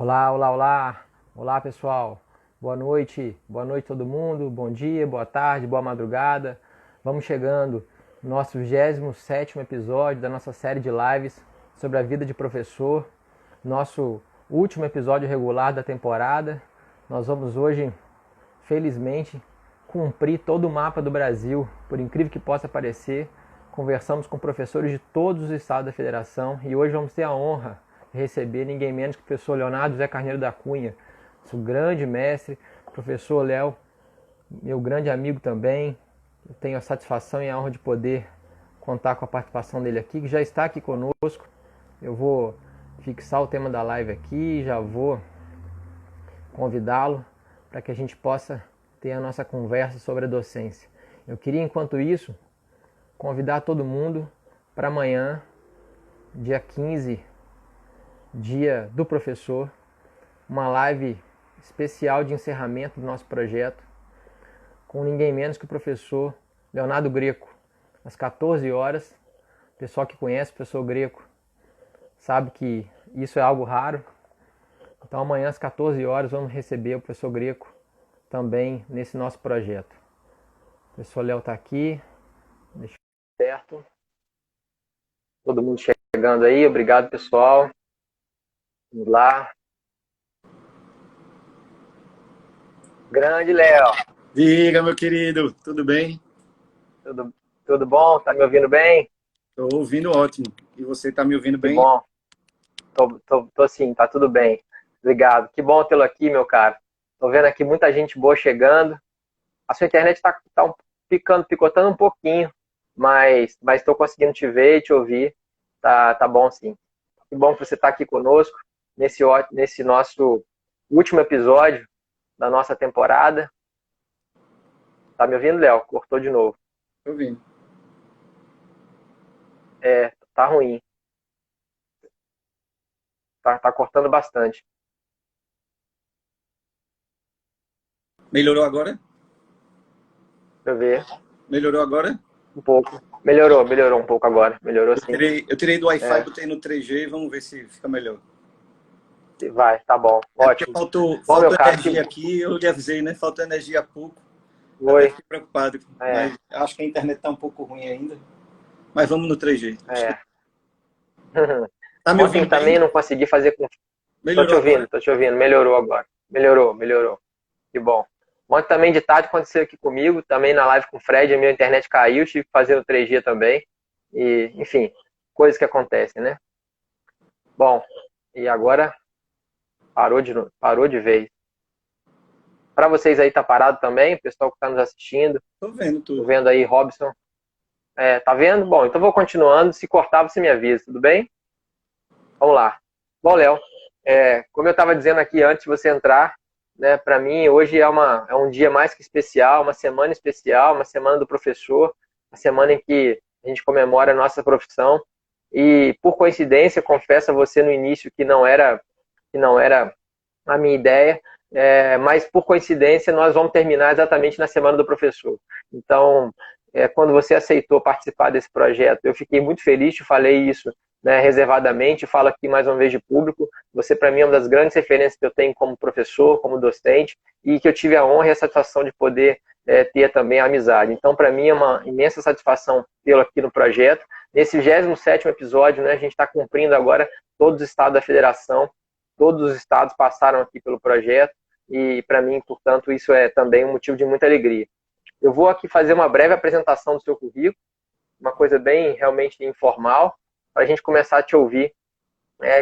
Olá, olá, olá. Olá, pessoal. Boa noite todo mundo. Bom dia, boa tarde, boa madrugada. Vamos chegando no nosso 27º episódio da nossa série de lives sobre a vida de professor. Nosso último episódio regular da temporada. Nós vamos hoje, felizmente, cumprir todo o mapa do Brasil, por incrível que possa parecer. Conversamos com professores de todos os estados da federação e hoje vamos ter a honra de receber ninguém menos que o professor Leonardo José Carneiro da Cunha, nosso grande mestre, professor Léo, meu grande amigo também. Eu tenho a satisfação e a honra de poder contar com a participação dele aqui, que já está aqui conosco. Eu vou fixar o tema da live aqui, já vou convidá-lo para que a gente possa ter a nossa conversa sobre a docência. Eu queria, enquanto isso, convidar todo mundo para amanhã, dia 15, dia do professor, uma live especial de encerramento do nosso projeto, com ninguém menos que o professor Leonardo Greco, às 14 horas. O pessoal que conhece o professor Greco sabe que isso é algo raro. Então amanhã às 14 horas vamos receber o professor Greco também nesse nosso projeto. O professor Léo está aqui. Deixa eu ver certo. Todo mundo chegando aí. Obrigado, pessoal. Vamos lá. Grande Léo. Diga, meu querido, tudo bem? Tudo bom? Tá me ouvindo bem? Estou ouvindo ótimo. E você está me ouvindo Que bem? bom. Tô sim, tá tudo bem. Obrigado. Que bom tê-lo aqui, meu caro. Tô vendo aqui muita gente boa chegando. A sua internet tá picotando um pouquinho, mas estou conseguindo te ver e te ouvir. Tá bom sim. Que bom que você está aqui conosco nesse nosso último episódio da nossa temporada. Tá me ouvindo, Léo? Cortou de novo. Estou ouvindo. Tá ruim. Tá cortando bastante. Melhorou agora? Deixa eu ver. Melhorou agora? Um pouco. Melhorou um pouco agora. Melhorou Eu sim. tirei, eu tirei do Wi-Fi, É, botei no 3G, vamos ver se fica melhor. vai, tá bom. É porque Ótimo. faltou, Bom, meu faltou caro, energia aqui, eu lhe avisei, né? Faltou energia há pouco. Até foi. fiquei preocupado, É, mas acho que a internet está um pouco ruim ainda. Mas vamos no 3G. é. Tá me Ontem ouvindo bem? também não consegui fazer com. Melhorou agora? Tô te ouvindo. Melhorou agora. Melhorou. Que bom. Ontem também de tarde aconteceu aqui comigo, também na live com o Fred, a minha internet caiu, tive que fazer no 3G também. E, enfim, coisas que acontecem, né? Bom, e agora parou de vez. Para vocês aí tá parado também, o pessoal que está nos assistindo. Estou vendo Tô tudo. vendo aí, Robson. Tá vendo? Bom, então vou continuando. Se cortar, você me avisa, tudo bem? Vamos lá. Bom, Léo, como eu estava dizendo aqui antes de você entrar, né, para mim hoje é um dia mais que especial, uma semana especial, uma semana do professor, uma semana em que a gente comemora a nossa profissão. E por coincidência, confesso a você no início que não era a minha ideia, mas por coincidência nós vamos terminar exatamente na semana do professor. Então, quando você aceitou participar desse projeto, eu fiquei muito feliz, te falei isso, né, reservadamente, falo aqui mais uma vez de público. Você, para mim, é uma das grandes referências que eu tenho como professor, como docente, e que eu tive a honra e a satisfação de poder ter também a amizade. Então, para mim, é uma imensa satisfação tê-lo aqui no projeto. Nesse 27º episódio, né, a gente está cumprindo agora todos os estados da federação, todos os estados passaram aqui pelo projeto, e para mim, portanto, isso é também um motivo de muita alegria. Eu vou aqui fazer uma breve apresentação do seu currículo, uma coisa bem realmente informal, para a gente começar a te ouvir,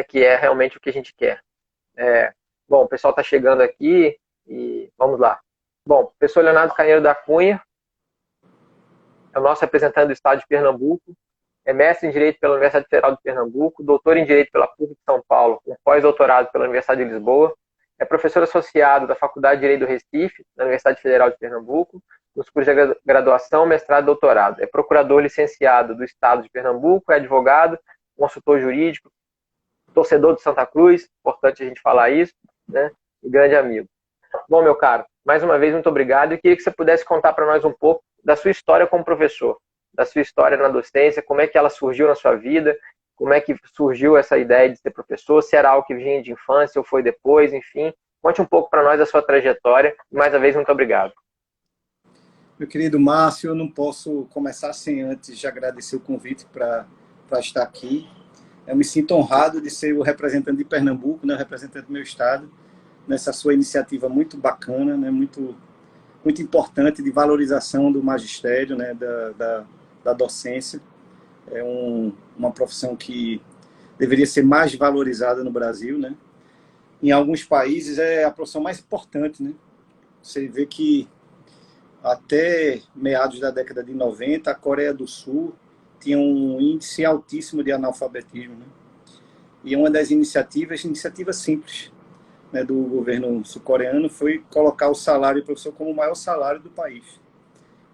que é realmente o que a gente quer. Bom, o pessoal está chegando aqui e vamos lá. Bom, o professor Leonardo Carneiro da Cunha é o nosso representante do estado de Pernambuco, é mestre em Direito pela Universidade Federal de Pernambuco, doutor em Direito pela PUC de São Paulo, com pós-doutorado pela Universidade de Lisboa, é professor associado da Faculdade de Direito do Recife, da Universidade Federal de Pernambuco, nos cursos de graduação, mestrado e doutorado. É procurador licenciado do Estado de Pernambuco, é advogado, consultor jurídico, torcedor de Santa Cruz, importante a gente falar isso, né? E grande amigo. Bom, meu caro, mais uma vez, muito obrigado. E queria que você pudesse contar para nós um pouco da sua história como professor, da sua história na docência, como é que ela surgiu na sua vida, como é que surgiu essa ideia de ser professor, se era algo que vinha de infância ou foi depois, enfim. Conte um pouco para nós a sua trajetória. Mais uma vez, muito obrigado. Meu querido Márcio, eu não posso começar sem antes de agradecer o convite para estar aqui. Eu me sinto honrado de ser o representante de Pernambuco, né, o representante do meu estado, nessa sua iniciativa muito bacana, né, muito importante de valorização do magistério, né, da docência. É uma profissão que deveria ser mais valorizada no Brasil, né? Em alguns países é a profissão mais importante, né? Você vê que até meados da década de 90, a Coreia do Sul tinha um índice altíssimo de analfabetismo, né? E uma das iniciativas simples, né, do governo sul-coreano foi colocar o salário do professor como o maior salário do país.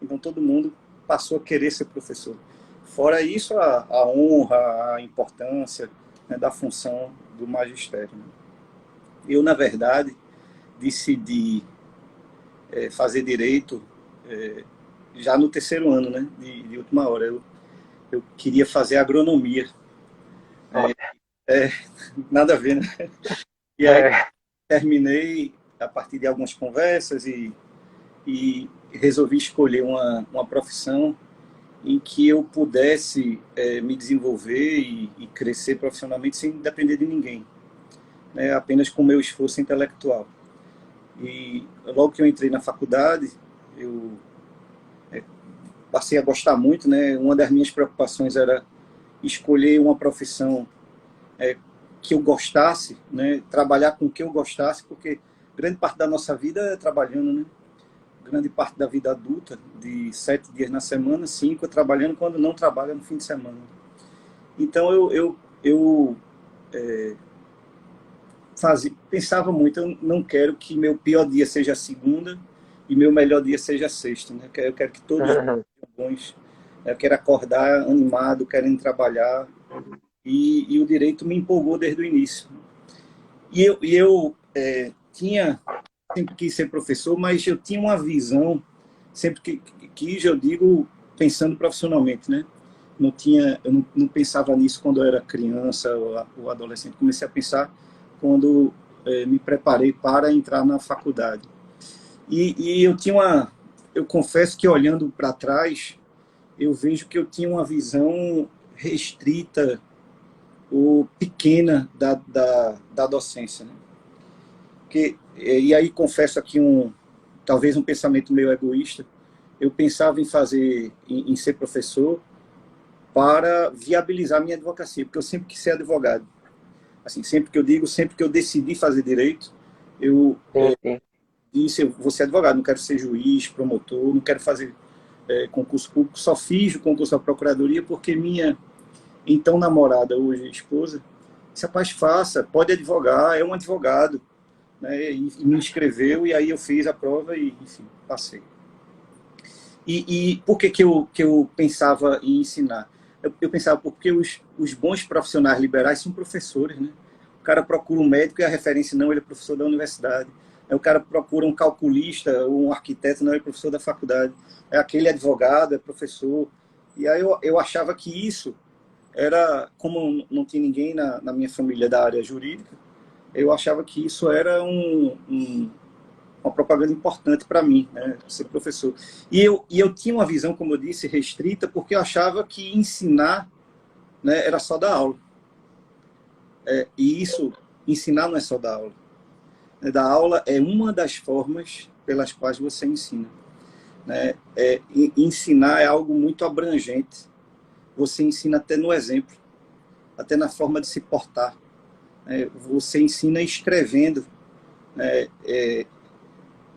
Então todo mundo passou a querer ser professor. Fora isso, a honra, a importância, né, da função do magistério, né? Eu, na verdade, decidi fazer direito já no terceiro ano, né, de última hora. Eu queria fazer agronomia. Nada a ver, né? E aí terminei, a partir de algumas conversas, e resolvi escolher uma profissão em que eu pudesse me desenvolver e crescer profissionalmente sem depender de ninguém, né, apenas com o meu esforço intelectual. E logo que eu entrei na faculdade, eu passei a gostar muito, né? Uma das minhas preocupações era escolher uma profissão que eu gostasse, né? Trabalhar com o que eu gostasse, porque grande parte da nossa vida é trabalhando, né? Grande parte da vida adulta, de 7 dias na semana, 5 trabalhando, quando não trabalha no fim de semana. Então eu pensava muito, eu não quero que meu pior dia seja a segunda e meu melhor dia seja a sexta, né? Eu quero que todos sejam bons. Eu quero acordar animado, querendo trabalhar, e o direito me empolgou desde o início. E eu sempre quis ser professor, mas eu tinha uma visão, sempre que quis, eu digo, pensando profissionalmente, né? Eu não pensava nisso quando eu era criança ou adolescente. Comecei a pensar quando me preparei para entrar na faculdade. E eu confesso que olhando para trás, eu vejo que eu tinha uma visão restrita ou pequena da docência, né? E aí confesso aqui talvez um pensamento meio egoísta. Eu pensava em ser professor para viabilizar minha advocacia, porque eu sempre quis ser advogado. Assim, sempre que eu decidi fazer direito, eu disse, eu vou ser advogado, não quero ser juiz, promotor, não quero fazer concurso público, só fiz o concurso da procuradoria porque minha então namorada, hoje esposa, disse, rapaz, faça, pode advogar, é um advogado, né? E me inscreveu, e aí eu fiz a prova e, enfim, passei. E por que eu pensava em ensinar? Eu pensava porque os bons profissionais liberais são professores, né? O cara procura um médico e a referência não, ele é professor da universidade. O cara procura um calculista ou um arquiteto, não, ele é professor da faculdade. É aquele advogado, é professor. E aí eu achava que isso era, como não tinha ninguém na minha família da área jurídica, eu achava que isso era uma propaganda importante para mim, né, ser professor. E eu tinha uma visão, como eu disse, restrita, porque eu achava que ensinar, né, era só dar aula. E ensinar não é só dar aula. Dar aula é uma das formas pelas quais você ensina, né? Ensinar é algo muito abrangente. Você ensina até no exemplo, até na forma de se portar. Você ensina escrevendo.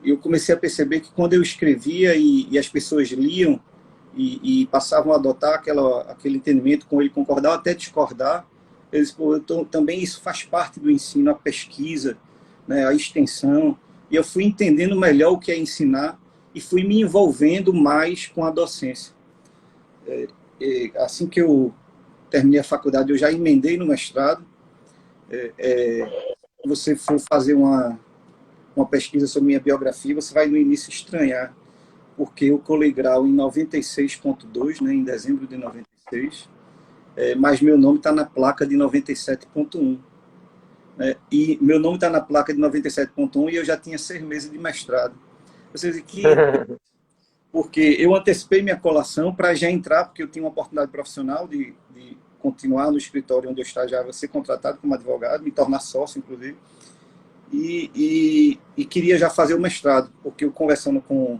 Eu comecei a perceber que quando eu escrevia e as pessoas liam e passavam a adotar aquele entendimento, com ele concordar ou até discordar, eles, também isso faz parte do ensino, a pesquisa, né, a extensão. E eu fui entendendo melhor o que é ensinar e fui me envolvendo mais com a docência. Assim que eu terminei a faculdade, eu já emendei no mestrado. Se você for fazer uma pesquisa sobre minha biografia, você vai no início estranhar, porque eu colei grau em 96.2, né, em dezembro de 96. mas meu nome está na placa de 97.1. Né? E meu nome está na placa de 97.1 e eu já tinha 6 meses de mestrado. Ou seja, porque eu antecipei minha colação para já entrar, porque eu tinha uma oportunidade profissional de continuar no escritório onde eu estagiava, ser contratado como advogado, me tornar sócio, inclusive, e queria já fazer o mestrado, porque eu conversando com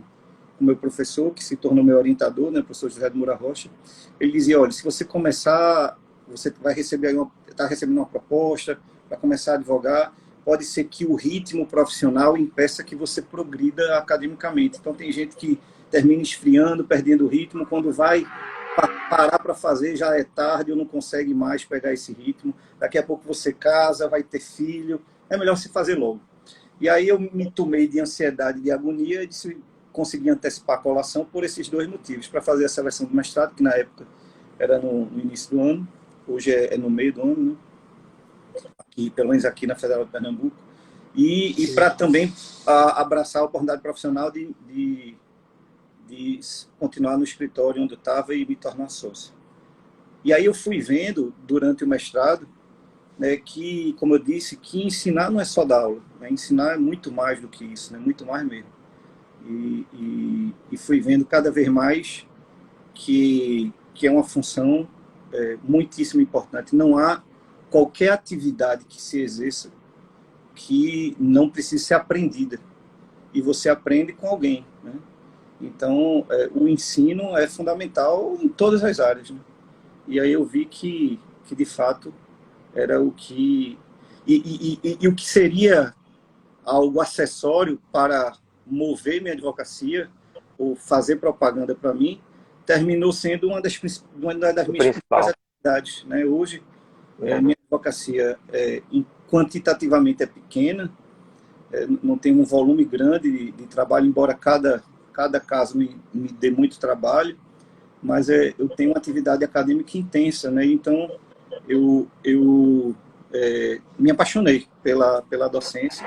o meu professor, que se tornou meu orientador, né, o professor José de Moura Rocha, ele dizia, olha, se você começar, você vai receber está recebendo uma proposta para começar a advogar, pode ser que o ritmo profissional impeça que você progrida academicamente. Então, tem gente que termina esfriando, perdendo o ritmo, quando vai parar para fazer, já é tarde, ou não consegue mais pegar esse ritmo. Daqui a pouco você casa, vai ter filho, é melhor se fazer logo. E aí eu me tomei de ansiedade, de agonia, e disse, consegui antecipar a colação por esses 2 motivos. Para fazer a seleção do mestrado, que na época era no início do ano, hoje é no meio do ano, né? Aqui, pelo menos aqui na Federal de Pernambuco, e para também abraçar a oportunidade profissional de continuar no escritório onde eu estava e me tornar sócio. E aí eu fui vendo, durante o mestrado, né, que, como eu disse, que ensinar não é só dar aula, né? Ensinar é muito mais do que isso, né? Muito mais mesmo. E fui vendo cada vez mais que é uma função muitíssimo importante. Não há qualquer atividade que se exerça que não precise ser aprendida. E você aprende com alguém, né? Então, o ensino é fundamental em todas as áreas, né? E aí eu vi que de fato, era o que... E o que seria algo acessório para mover minha advocacia, ou fazer propaganda para mim, terminou sendo uma das minhas principais atividades, né? Hoje, minha advocacia, quantitativamente, é pequena, não tem um volume grande de trabalho, embora cada caso me dê muito trabalho, mas eu tenho uma atividade acadêmica intensa, né? Então, eu me apaixonei pela docência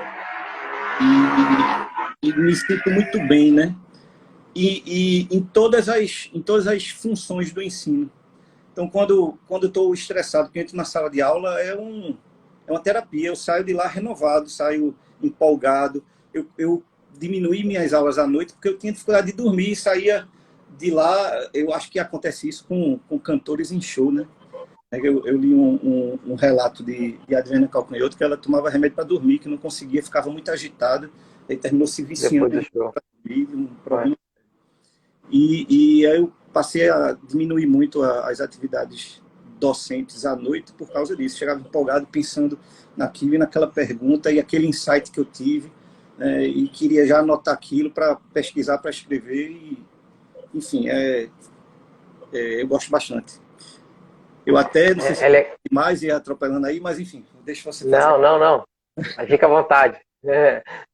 e me sinto muito bem, né? E em todas as funções do ensino. Então, quando eu estou estressado, que eu entro na sala de aula, é uma terapia. Eu saio de lá renovado, saio empolgado. Eu diminuí minhas aulas à noite porque eu tinha dificuldade de dormir e saía de lá. Eu acho que acontece isso com cantores em show, né? Eu li um relato de Adriana Calcanhoto, que ela tomava remédio para dormir, que não conseguia, ficava muito agitada, e terminou se viciando para dormir, um problema. E aí eu passei a diminuir muito as atividades docentes à noite por causa disso. Chegava empolgado pensando naquilo e naquela pergunta e aquele insight que eu tive, e queria já anotar aquilo para pesquisar, para escrever. Enfim, eu gosto bastante. Eu até, não sei se mais ia atropelando aí, mas enfim, deixa você fazer. Não. Fica à vontade.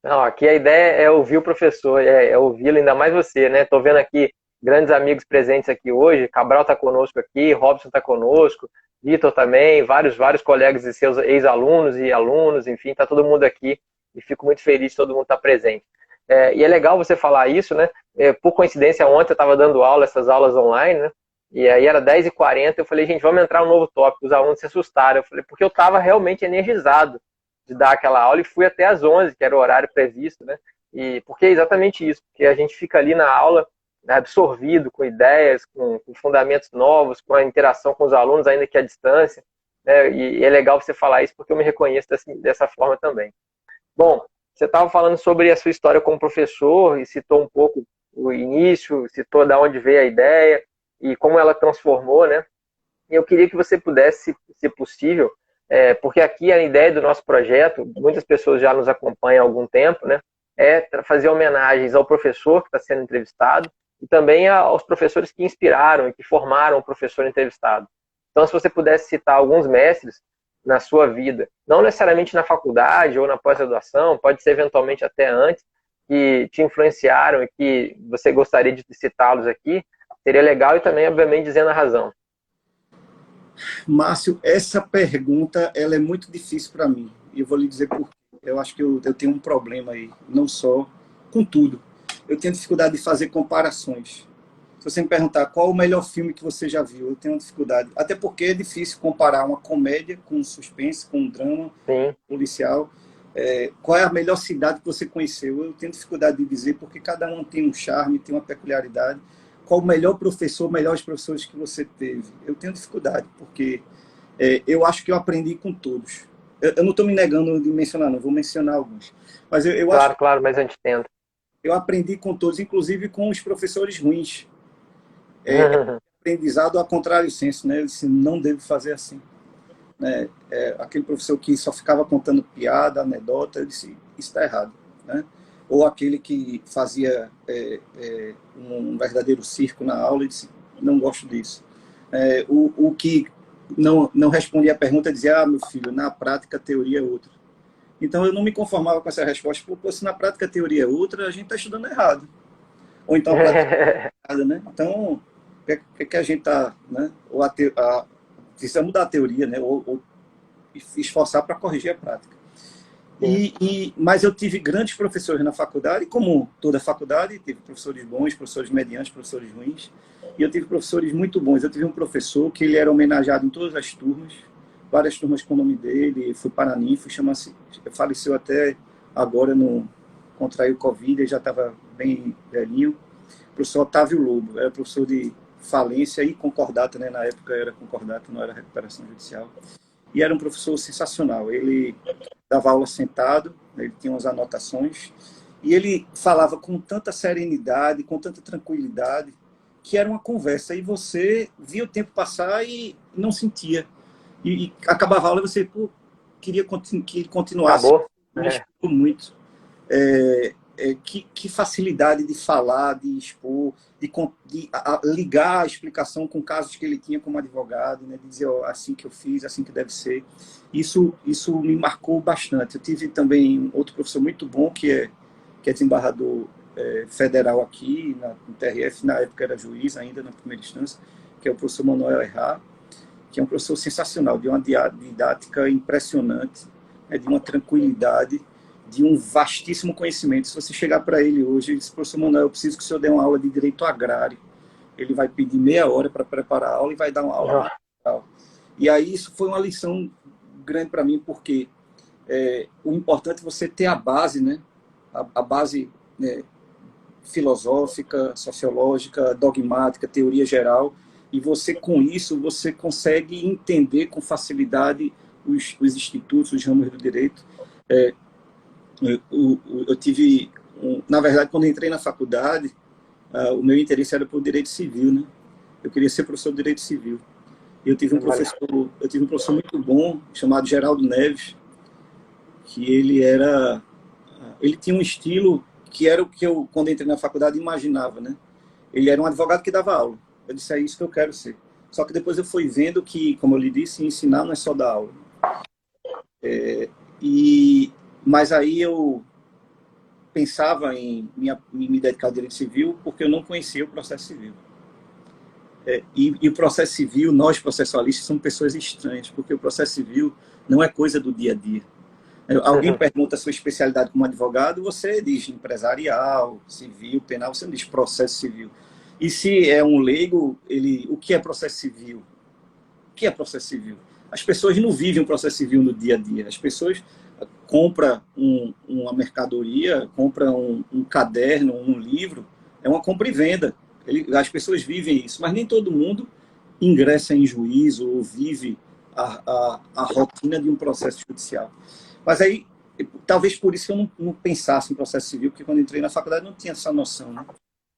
Não, aqui a ideia é ouvir o professor, é ouvi-lo, ainda mais você, né? Estou vendo aqui grandes amigos presentes aqui hoje, Cabral está conosco aqui, Robson está conosco, Vitor também, vários colegas e seus ex-alunos e alunos, enfim, está todo mundo aqui e fico muito feliz de todo mundo estar presente. E é legal você falar isso, né? Por coincidência, ontem eu estava dando aula, essas aulas online, né? E aí era 10h40, eu falei, gente, vamos entrar um novo tópico. Os alunos se assustaram. Eu falei, porque eu estava realmente energizado de dar aquela aula e fui até às 11, que era o horário previsto, né? E porque é exatamente isso, porque a gente fica ali na aula, né, absorvido com ideias, com fundamentos novos, com a interação com os alunos, ainda que à distância, né? E é legal você falar isso, porque eu me reconheço dessa forma também. Bom, você estava falando sobre a sua história como professor e citou um pouco o início, citou de onde veio a ideia e como ela transformou, né? E eu queria que você pudesse, se possível, porque aqui a ideia do nosso projeto, muitas pessoas já nos acompanham há algum tempo, né? É fazer homenagens ao professor que está sendo entrevistado e também aos professores que inspiraram e que formaram o professor entrevistado. Então, se você pudesse citar alguns mestres na sua vida, não necessariamente na faculdade ou na pós-graduação, pode ser eventualmente até antes, que te influenciaram e que você gostaria de citá-los aqui, seria legal e também, obviamente, dizendo a razão. Márcio, essa pergunta ela é muito difícil para mim. E eu vou lhe dizer por quê. Eu acho que eu tenho um problema aí, não só com tudo. Eu tenho dificuldade de fazer comparações. Se você me perguntar qual o melhor filme que você já viu, eu tenho uma dificuldade. Até porque é difícil comparar uma comédia com um suspense, com um drama Sim. policial. Qual é a melhor cidade que você conheceu? Eu tenho dificuldade de dizer, porque cada um tem um charme, tem uma peculiaridade. Qual o melhor professor, melhores professores que você teve? Eu tenho dificuldade, porque eu acho que eu aprendi com todos. Eu não estou me negando de mencionar, não vou mencionar alguns. Mas eu acho Claro, que claro, mas a gente tenta. eu aprendi com todos, inclusive com os professores ruins. Aprendizado ao contrário senso, né? Eu disse, não devo fazer assim. Né? Aquele professor que só ficava contando piada, anedota, eu disse, isso está errado. Né? Ou aquele que fazia um verdadeiro circo na aula, eu disse, não gosto disso. O que não respondia a pergunta dizia, meu filho, na prática a teoria é outra. Então eu não me conformava com essa resposta, porque se na prática a teoria é outra, a gente está estudando errado. Ou então a prática é errada, né? Então, o que a gente está, né? Precisa mudar a teoria, né? Ou esforçar para corrigir a prática. Mas eu tive grandes professores na faculdade, como toda faculdade, tive professores bons, professores medianos, professores ruins, e eu tive professores muito bons. Eu tive um professor que ele era homenageado em todas as turmas, várias turmas com o nome dele, foi paraninfo, faleceu até agora, contraiu Covid, ele já estava bem velhinho. O professor Otávio Lobo, era professor de falência e concordata, né? Na época era concordata, não era recuperação judicial. E era um professor sensacional. Ele dava aula sentado, ele tinha umas anotações, e ele falava com tanta serenidade, com tanta tranquilidade, que era uma conversa, e você via o tempo passar e não sentia. E acabava a aula e você queria que ele continuasse. Acabou. Me explicou muito. Que facilidade de falar, de expor, de ligar a explicação com casos que ele tinha como advogado, né, de dizer, assim que eu fiz, assim que deve ser. Isso me marcou bastante. Eu tive também outro professor muito bom, que é desembargador federal aqui, no TRF, na época era juiz ainda, na primeira instância, que é o professor Manuel Errar, que é um professor sensacional, de uma didática impressionante, de uma tranquilidade, de um vastíssimo conhecimento. Se você chegar para ele hoje e dizer, professor Manuel, eu preciso que o senhor dê uma aula de direito agrário, ele vai pedir meia hora para preparar a aula e vai dar uma aula. E aí isso foi uma lição grande para mim, porque o importante é você ter a base, né? A base filosófica, sociológica, dogmática, teoria geral, e você, com isso, você consegue entender com facilidade os institutos, os ramos do direito. Eu tive, na verdade, quando eu entrei na faculdade, o meu interesse era por direito civil, né? Eu queria ser professor de direito civil. Eu tive um professor muito bom, chamado Geraldo Neves, que ele tinha um estilo que era o que eu, quando entrei na faculdade, imaginava, né? Ele era um advogado que dava aula. Eu disse, é isso que eu quero ser. Só que depois eu fui vendo que, como eu lhe disse, ensinar não é só dar aula. Mas aí eu pensava em me dedicar ao direito civil porque eu não conhecia o processo civil. E o processo civil, nós processualistas, somos pessoas estranhas, porque o processo civil não é coisa do dia a dia. Alguém pergunta a sua especialidade como advogado, você diz empresarial, civil, penal, você não diz processo civil. E se é um leigo, o que é processo civil? O que é processo civil? As pessoas não vivem um processo civil no dia a dia. As pessoas compram uma mercadoria, compram um caderno, um livro, é uma compra e venda. As pessoas vivem isso, mas nem todo mundo ingressa em juízo ou vive a rotina de um processo judicial. Mas aí, talvez por isso que eu não pensasse em processo civil, porque quando entrei na faculdade não tinha essa noção, né?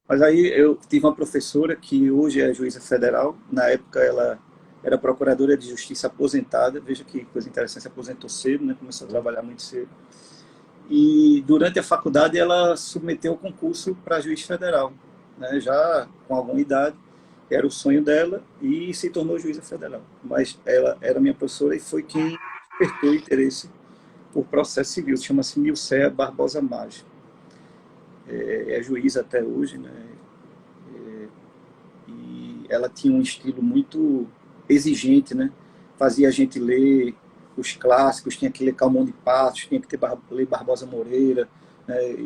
Mas aí eu tive uma professora que hoje é juíza federal, na época ela era procuradora de justiça aposentada, veja que coisa interessante, se aposentou cedo, né? Começou a trabalhar muito cedo. E durante a faculdade ela submeteu o concurso para juiz federal, né? Já com alguma idade, era o sonho dela e se tornou juíza federal. Mas ela era minha professora e foi quem despertou o interesse por processo civil, chama-se Nilceia Barbosa Maggi. É juíza até hoje, né? E ela tinha um estilo muito exigente, né? Fazia a gente ler os clássicos, tinha que ler Calmon de Passos, tinha que ler Barbosa Moreira,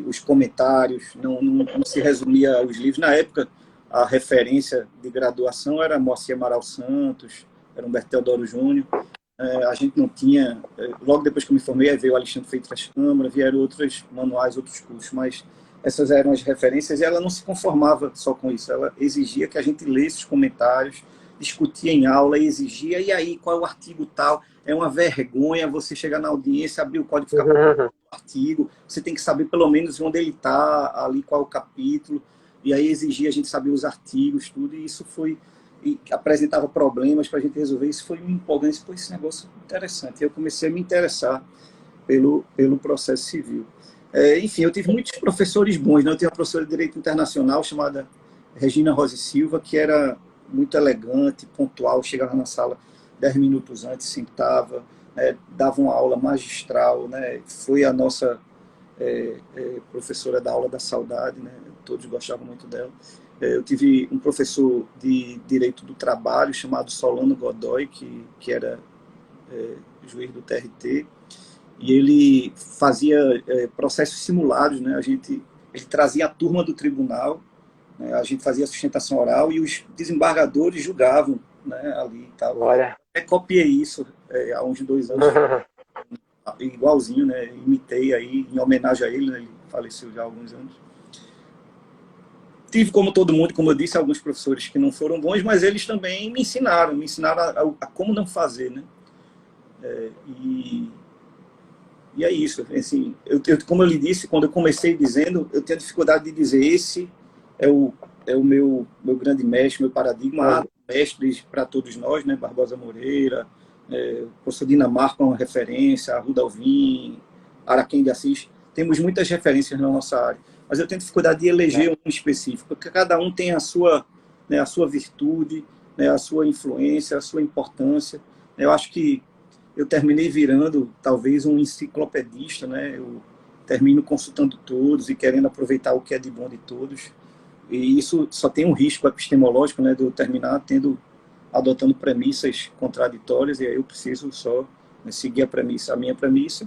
os comentários, não se resumia aos livros. Na época, a referência de graduação era Moacir Amaral Santos, era Humberto Teodoro Júnior. A gente não tinha, logo depois que eu me formei, veio o Alexandre Freitas Câmara, vieram outros manuais, outros cursos, mas essas eram as referências, e ela não se conformava só com isso, ela exigia que a gente lesse os comentários, discutia em aula, exigia, e aí, qual é o artigo tal? É uma vergonha você chegar na audiência, abrir o código e ficar com o artigo, você tem que saber pelo menos onde ele está, ali qual é o capítulo, e aí exigia a gente saber os artigos, tudo, e isso foi, e apresentava problemas para a gente resolver, isso foi me empolgando, isso foi esse negócio interessante, eu comecei a me interessar pelo processo civil. Enfim, eu tive muitos professores bons, né? Eu tinha uma professora de Direito Internacional chamada Regina Rosa Silva, que era muito elegante, pontual, chegava na sala 10 minutos antes, sentava, dava uma aula magistral, né? Foi a nossa professora da aula da saudade, né? Todos gostavam muito dela. Eu tive um professor de Direito do Trabalho chamado Solano Godoy, que era juiz do TRT, e ele fazia processos simulados, né? Ele trazia a turma do tribunal, né? A gente fazia sustentação oral e os desembargadores julgavam, né, ali e tal. Olha. Copiei isso há uns 2 anos, igualzinho, né? Imitei aí, em homenagem a ele, né? Ele faleceu já há alguns anos. Tive, como todo mundo, como eu disse, alguns professores que não foram bons, mas eles também me ensinaram a como não fazer, né? E é isso, assim, como eu lhe disse, quando eu comecei dizendo, eu tenho dificuldade de dizer, esse é o meu grande mestre, meu paradigma, mestres para todos nós, né? Barbosa Moreira, o professor Dinamarca é uma referência, Arruda Alvim, Araquém de Assis, temos muitas referências na nossa área, mas eu tenho dificuldade de eleger um específico, porque cada um tem a sua, né, a sua virtude, né, a sua influência, a sua importância. Eu acho que eu terminei virando, talvez, um enciclopedista, né? Eu termino consultando todos e querendo aproveitar o que é de bom de todos. E isso só tem um risco epistemológico, né? De eu terminar adotando premissas contraditórias, e aí eu preciso só, né, seguir a minha premissa,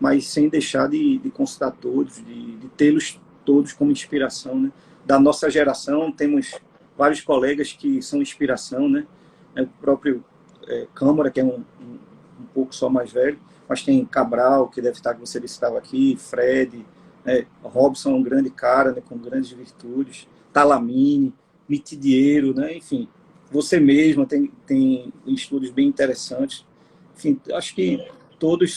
mas sem deixar de consultar todos, de tê-los todos como inspiração, né? Da nossa geração, temos vários colegas que são inspiração, né? O próprio Câmara, que é um pouco só mais velho, mas tem Cabral, que deve estar, que você estava aqui, Fred, né? Robson é um grande cara, né, com grandes virtudes, Talamine, Mitidiero, né? Enfim, você mesmo tem estudos bem interessantes. Enfim, acho que todos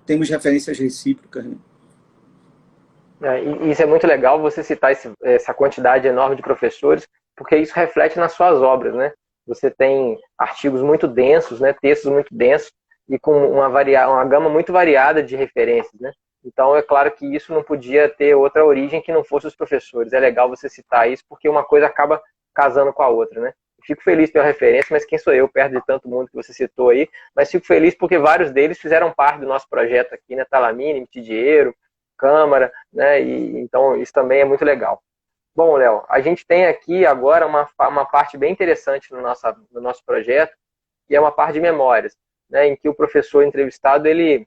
temos referências recíprocas, né? E isso é muito legal, você citar essa quantidade enorme de professores, porque isso reflete nas suas obras, né? Você tem artigos muito densos, né? Textos muito densos, e com uma gama muito variada de referências, né? Então, é claro que isso não podia ter outra origem que não fosse os professores. É legal você citar isso, porque uma coisa acaba casando com a outra, né? Fico feliz pela referência, mas quem sou eu, perto de tanto mundo que você citou aí, mas fico feliz porque vários deles fizeram parte do nosso projeto aqui, né? Talamine, Mitidiero, Câmara, né? E então isso também é muito legal. Bom, Léo, a gente tem aqui agora uma parte bem interessante no nosso projeto, que é uma parte de memórias, né? Em que o professor entrevistado ele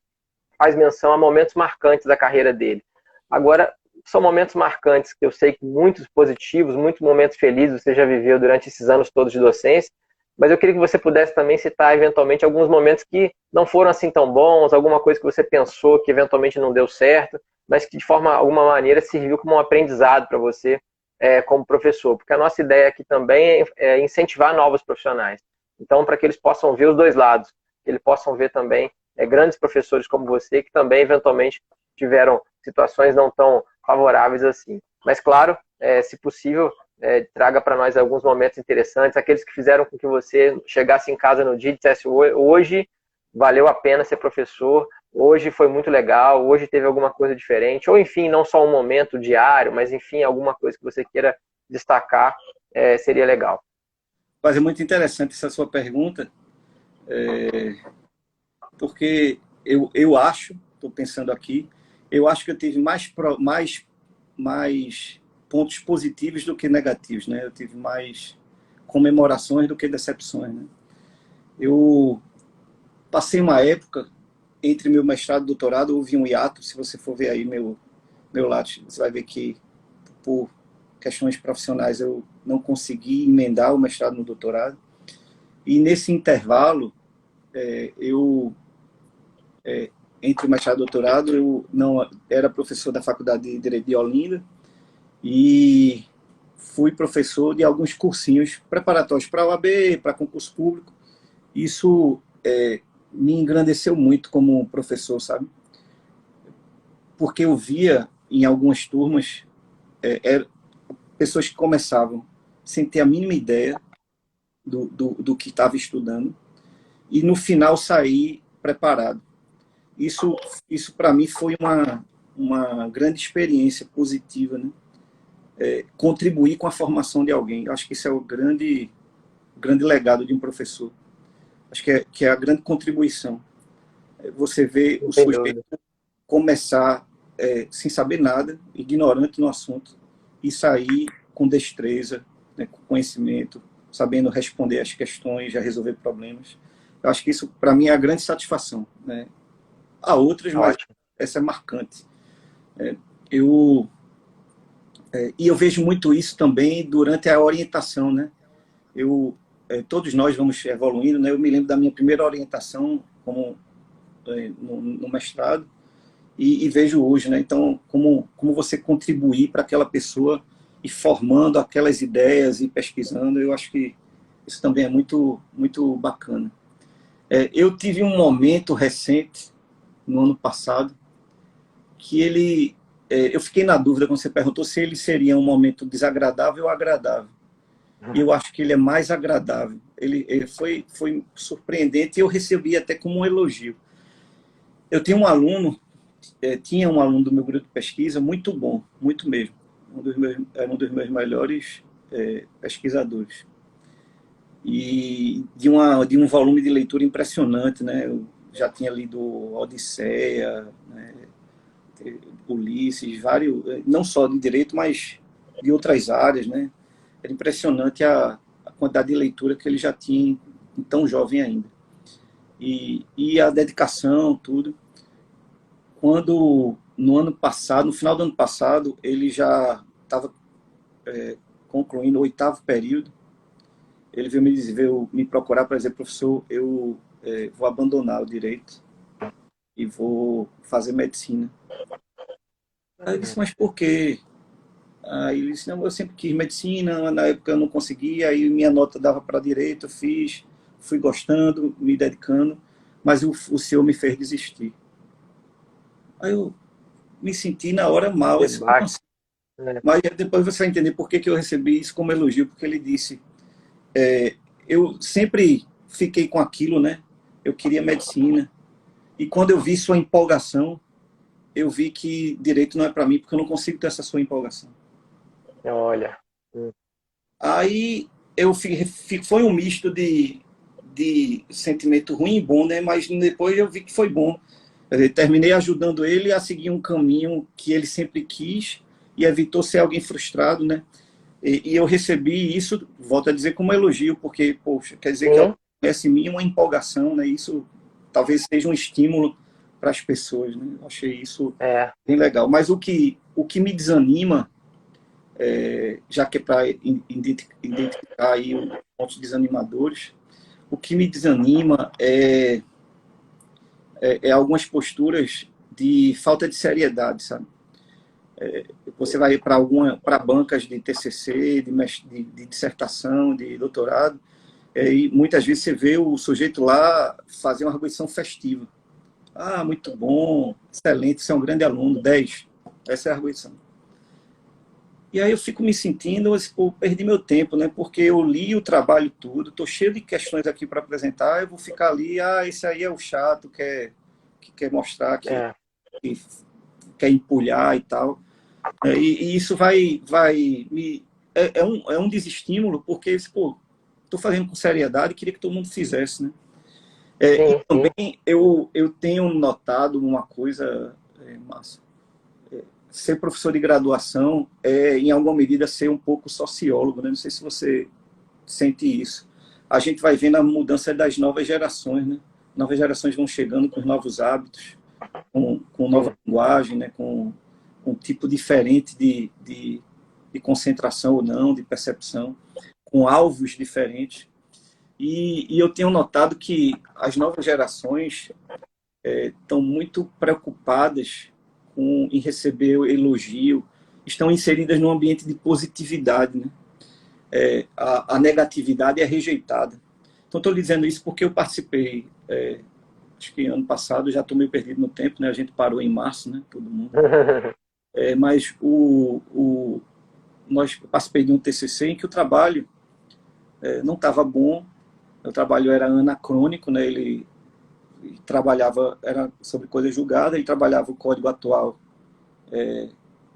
faz menção a momentos marcantes da carreira dele. Agora, são momentos marcantes que eu sei que muitos positivos, muitos momentos felizes você já viveu durante esses anos todos de docência, mas eu queria que você pudesse também citar eventualmente alguns momentos que não foram assim tão bons, alguma coisa que você pensou que eventualmente não deu certo, mas que de alguma maneira serviu como um aprendizado para você como professor, porque a nossa ideia aqui também é incentivar novos profissionais. Então, para que eles possam ver os dois lados, que eles possam ver também grandes professores como você, que também eventualmente tiveram situações não tão favoráveis assim. Mas, claro, se possível, traga para nós alguns momentos interessantes, aqueles que fizeram com que você chegasse em casa no dia e dissesse: hoje valeu a pena ser professor, hoje foi muito legal, hoje teve alguma coisa diferente, ou enfim, não só um momento diário, mas enfim, alguma coisa que você queira destacar, seria legal. Mas é muito interessante essa sua pergunta, porque eu acho, estou pensando aqui, eu acho que eu tive mais pontos positivos do que negativos, né? Eu tive mais comemorações do que decepções, né? Eu passei uma época, entre meu mestrado e doutorado, houve um hiato. Se você for ver aí meu latte, você vai ver que, por questões profissionais, eu não consegui emendar o mestrado no doutorado. E nesse intervalo, entre o mestrado e o doutorado, eu não era professor da Faculdade de Direito de Olinda e fui professor de alguns cursinhos preparatórios para a OAB, para concurso público. Isso me engrandeceu muito como professor, sabe? Porque eu via em algumas turmas pessoas que começavam sem ter a mínima ideia do que estava estudando e no final sair preparado. Isso para mim foi uma grande experiência positiva, né? Contribuir com a formação de alguém. Eu acho que isso é o grande legado de um professor. Acho que é a grande contribuição. Você vê o sujeito começar sem saber nada, ignorante no assunto, e sair com destreza, né, com conhecimento, sabendo responder às questões, já resolver problemas. Eu acho que isso, para mim, é a grande satisfação, né? Há outras, mas essa é marcante. E eu vejo muito isso também durante a orientação, né? Todos nós vamos evoluindo, né? Eu me lembro da minha primeira orientação no mestrado e vejo hoje, né? Então, como você contribuir para aquela pessoa e formando aquelas ideias e pesquisando, eu acho que isso também é muito, muito bacana. Eu tive um momento recente, no ano passado, que eu fiquei na dúvida quando você perguntou se ele seria um momento desagradável ou agradável. E eu acho que ele é mais agradável. Ele foi surpreendente e eu recebi até como um elogio. Eu tinha um aluno do meu grupo de pesquisa muito bom, muito mesmo. Era um dos meus melhores pesquisadores. E de um volume de leitura impressionante, né? Eu já tinha lido Odisseia, né? Ulisses, vários, não só de direito, mas de outras áreas, né? Era impressionante a quantidade de leitura que ele já tinha tão jovem ainda. E a dedicação, tudo. Quando, no final do ano passado, ele já estava concluindo o 8º período, ele veio me procurar para dizer, professor, eu vou abandonar o direito e vou fazer medicina. Aí eu disse, mas por quê? Aí ele disse, não, eu sempre quis medicina, na época eu não conseguia, aí minha nota dava para direito, eu fiz, fui gostando, me dedicando, mas o senhor me fez desistir. Aí eu me senti na hora mal, assim, mas depois você vai entender por que eu recebi isso como elogio, porque ele disse, eu sempre fiquei com aquilo, né? Eu queria medicina, e quando eu vi sua empolgação, eu vi que direito não é para mim, porque eu não consigo ter essa sua empolgação. Olha. Aí foi um misto de sentimento ruim e bom, né? Mas depois eu vi que foi bom. Eu terminei ajudando ele a seguir um caminho que ele sempre quis e evitou ser alguém frustrado, né? E eu recebi isso, volto a dizer, como elogio, porque, poxa, quer dizer que alguém conhece em mim uma empolgação, né? Isso talvez seja um estímulo para as pessoas, né? Eu achei isso bem legal. Mas o que me desanima, já que é para identificar aí os pontos desanimadores, o que me desanima é algumas posturas de falta de seriedade, sabe? Você vai para bancas de TCC, de dissertação, de doutorado, e muitas vezes você vê o sujeito lá fazer uma arguição festiva. Ah, muito bom, excelente, você é um grande aluno, 10. Essa é a arguição. E aí eu fico me sentindo, perdi meu tempo, né? Porque eu li o trabalho tudo, estou cheio de questões aqui para apresentar, eu vou ficar ali, esse aí é o chato, que quer mostrar, que quer empulhar e tal. E isso vai me... É um desestímulo, porque, estou fazendo com seriedade e queria que todo mundo fizesse, né? E também eu tenho notado uma coisa, Márcio, ser professor de graduação em alguma medida, ser um pouco sociólogo, né? Não sei se você sente isso. A gente vai vendo a mudança das novas gerações, né? Novas gerações vão chegando com novos hábitos, com nova linguagem, né? Com um tipo diferente de de concentração ou não, de percepção, com alvos diferentes. E eu tenho notado que as novas gerações estão muito preocupadas em receber elogio, estão inseridas num ambiente de positividade, né? A negatividade é rejeitada. Então, estou lhe dizendo isso porque eu participei, acho que ano passado, já estou meio perdido no tempo, né? A gente parou em março, né? Todo mundo. Mas nós participei de um TCC em que o trabalho não estava bom, o trabalho era anacrônico, né? Ele trabalhava, era sobre coisa julgada, ele trabalhava o código atual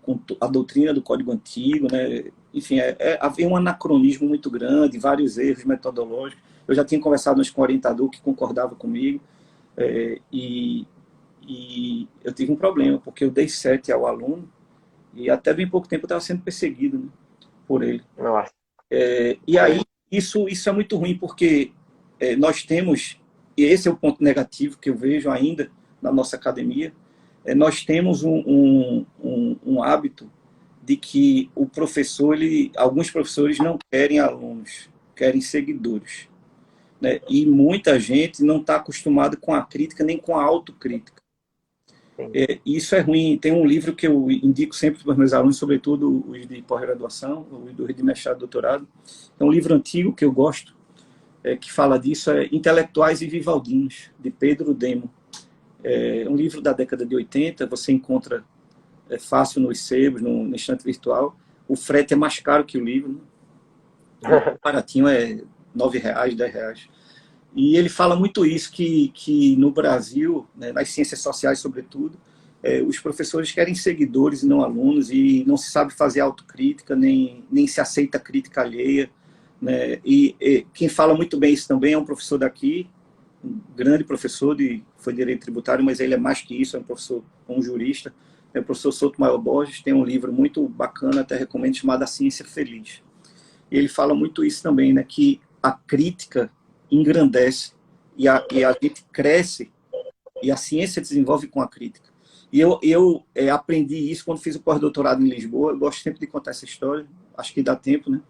com a doutrina do código antigo, né? Enfim, havia um anacronismo muito grande, vários erros metodológicos. Eu já tinha conversado com um orientador que concordava comigo, e eu tive um problema, porque eu dei 7 ao aluno, e até bem pouco tempo eu estava sendo perseguido, né, por ele. Nossa. E aí, isso é muito ruim, porque nós temos, e esse é o ponto negativo que eu vejo ainda na nossa academia, nós temos um hábito de que o professor, alguns professores não querem alunos, querem seguidores, né? E muita gente não está acostumada com a crítica nem com a autocrítica. Isso é ruim. Tem um livro que eu indico sempre para os meus alunos, sobretudo os de pós-graduação, os de mestrado e doutorado. É um livro antigo que eu gosto, que fala disso, Intelectuais e Vivaldinos, de Pedro Demo. É um livro da década de 80, você encontra fácil nos sebos, no estante virtual. O frete é mais caro que o livro, né? Baratinho é R$9, R$10. E ele fala muito isso, que no Brasil, né, nas ciências sociais sobretudo, os professores querem seguidores e não alunos, e não se sabe fazer autocrítica, nem se aceita crítica alheia, né? E quem fala muito bem isso também é um professor daqui, um grande professor, foi direito tributário, mas ele é mais que isso, é um professor, um jurista, é o professor Sotomayor Borges, tem um livro muito bacana, até recomendo, chamado A Ciência Feliz. E ele fala muito isso também, né, que a crítica engrandece e a gente cresce e a ciência desenvolve com a crítica. E eu aprendi isso quando fiz o pós-doutorado em Lisboa. Eu gosto sempre de contar essa história, acho que dá tempo, né?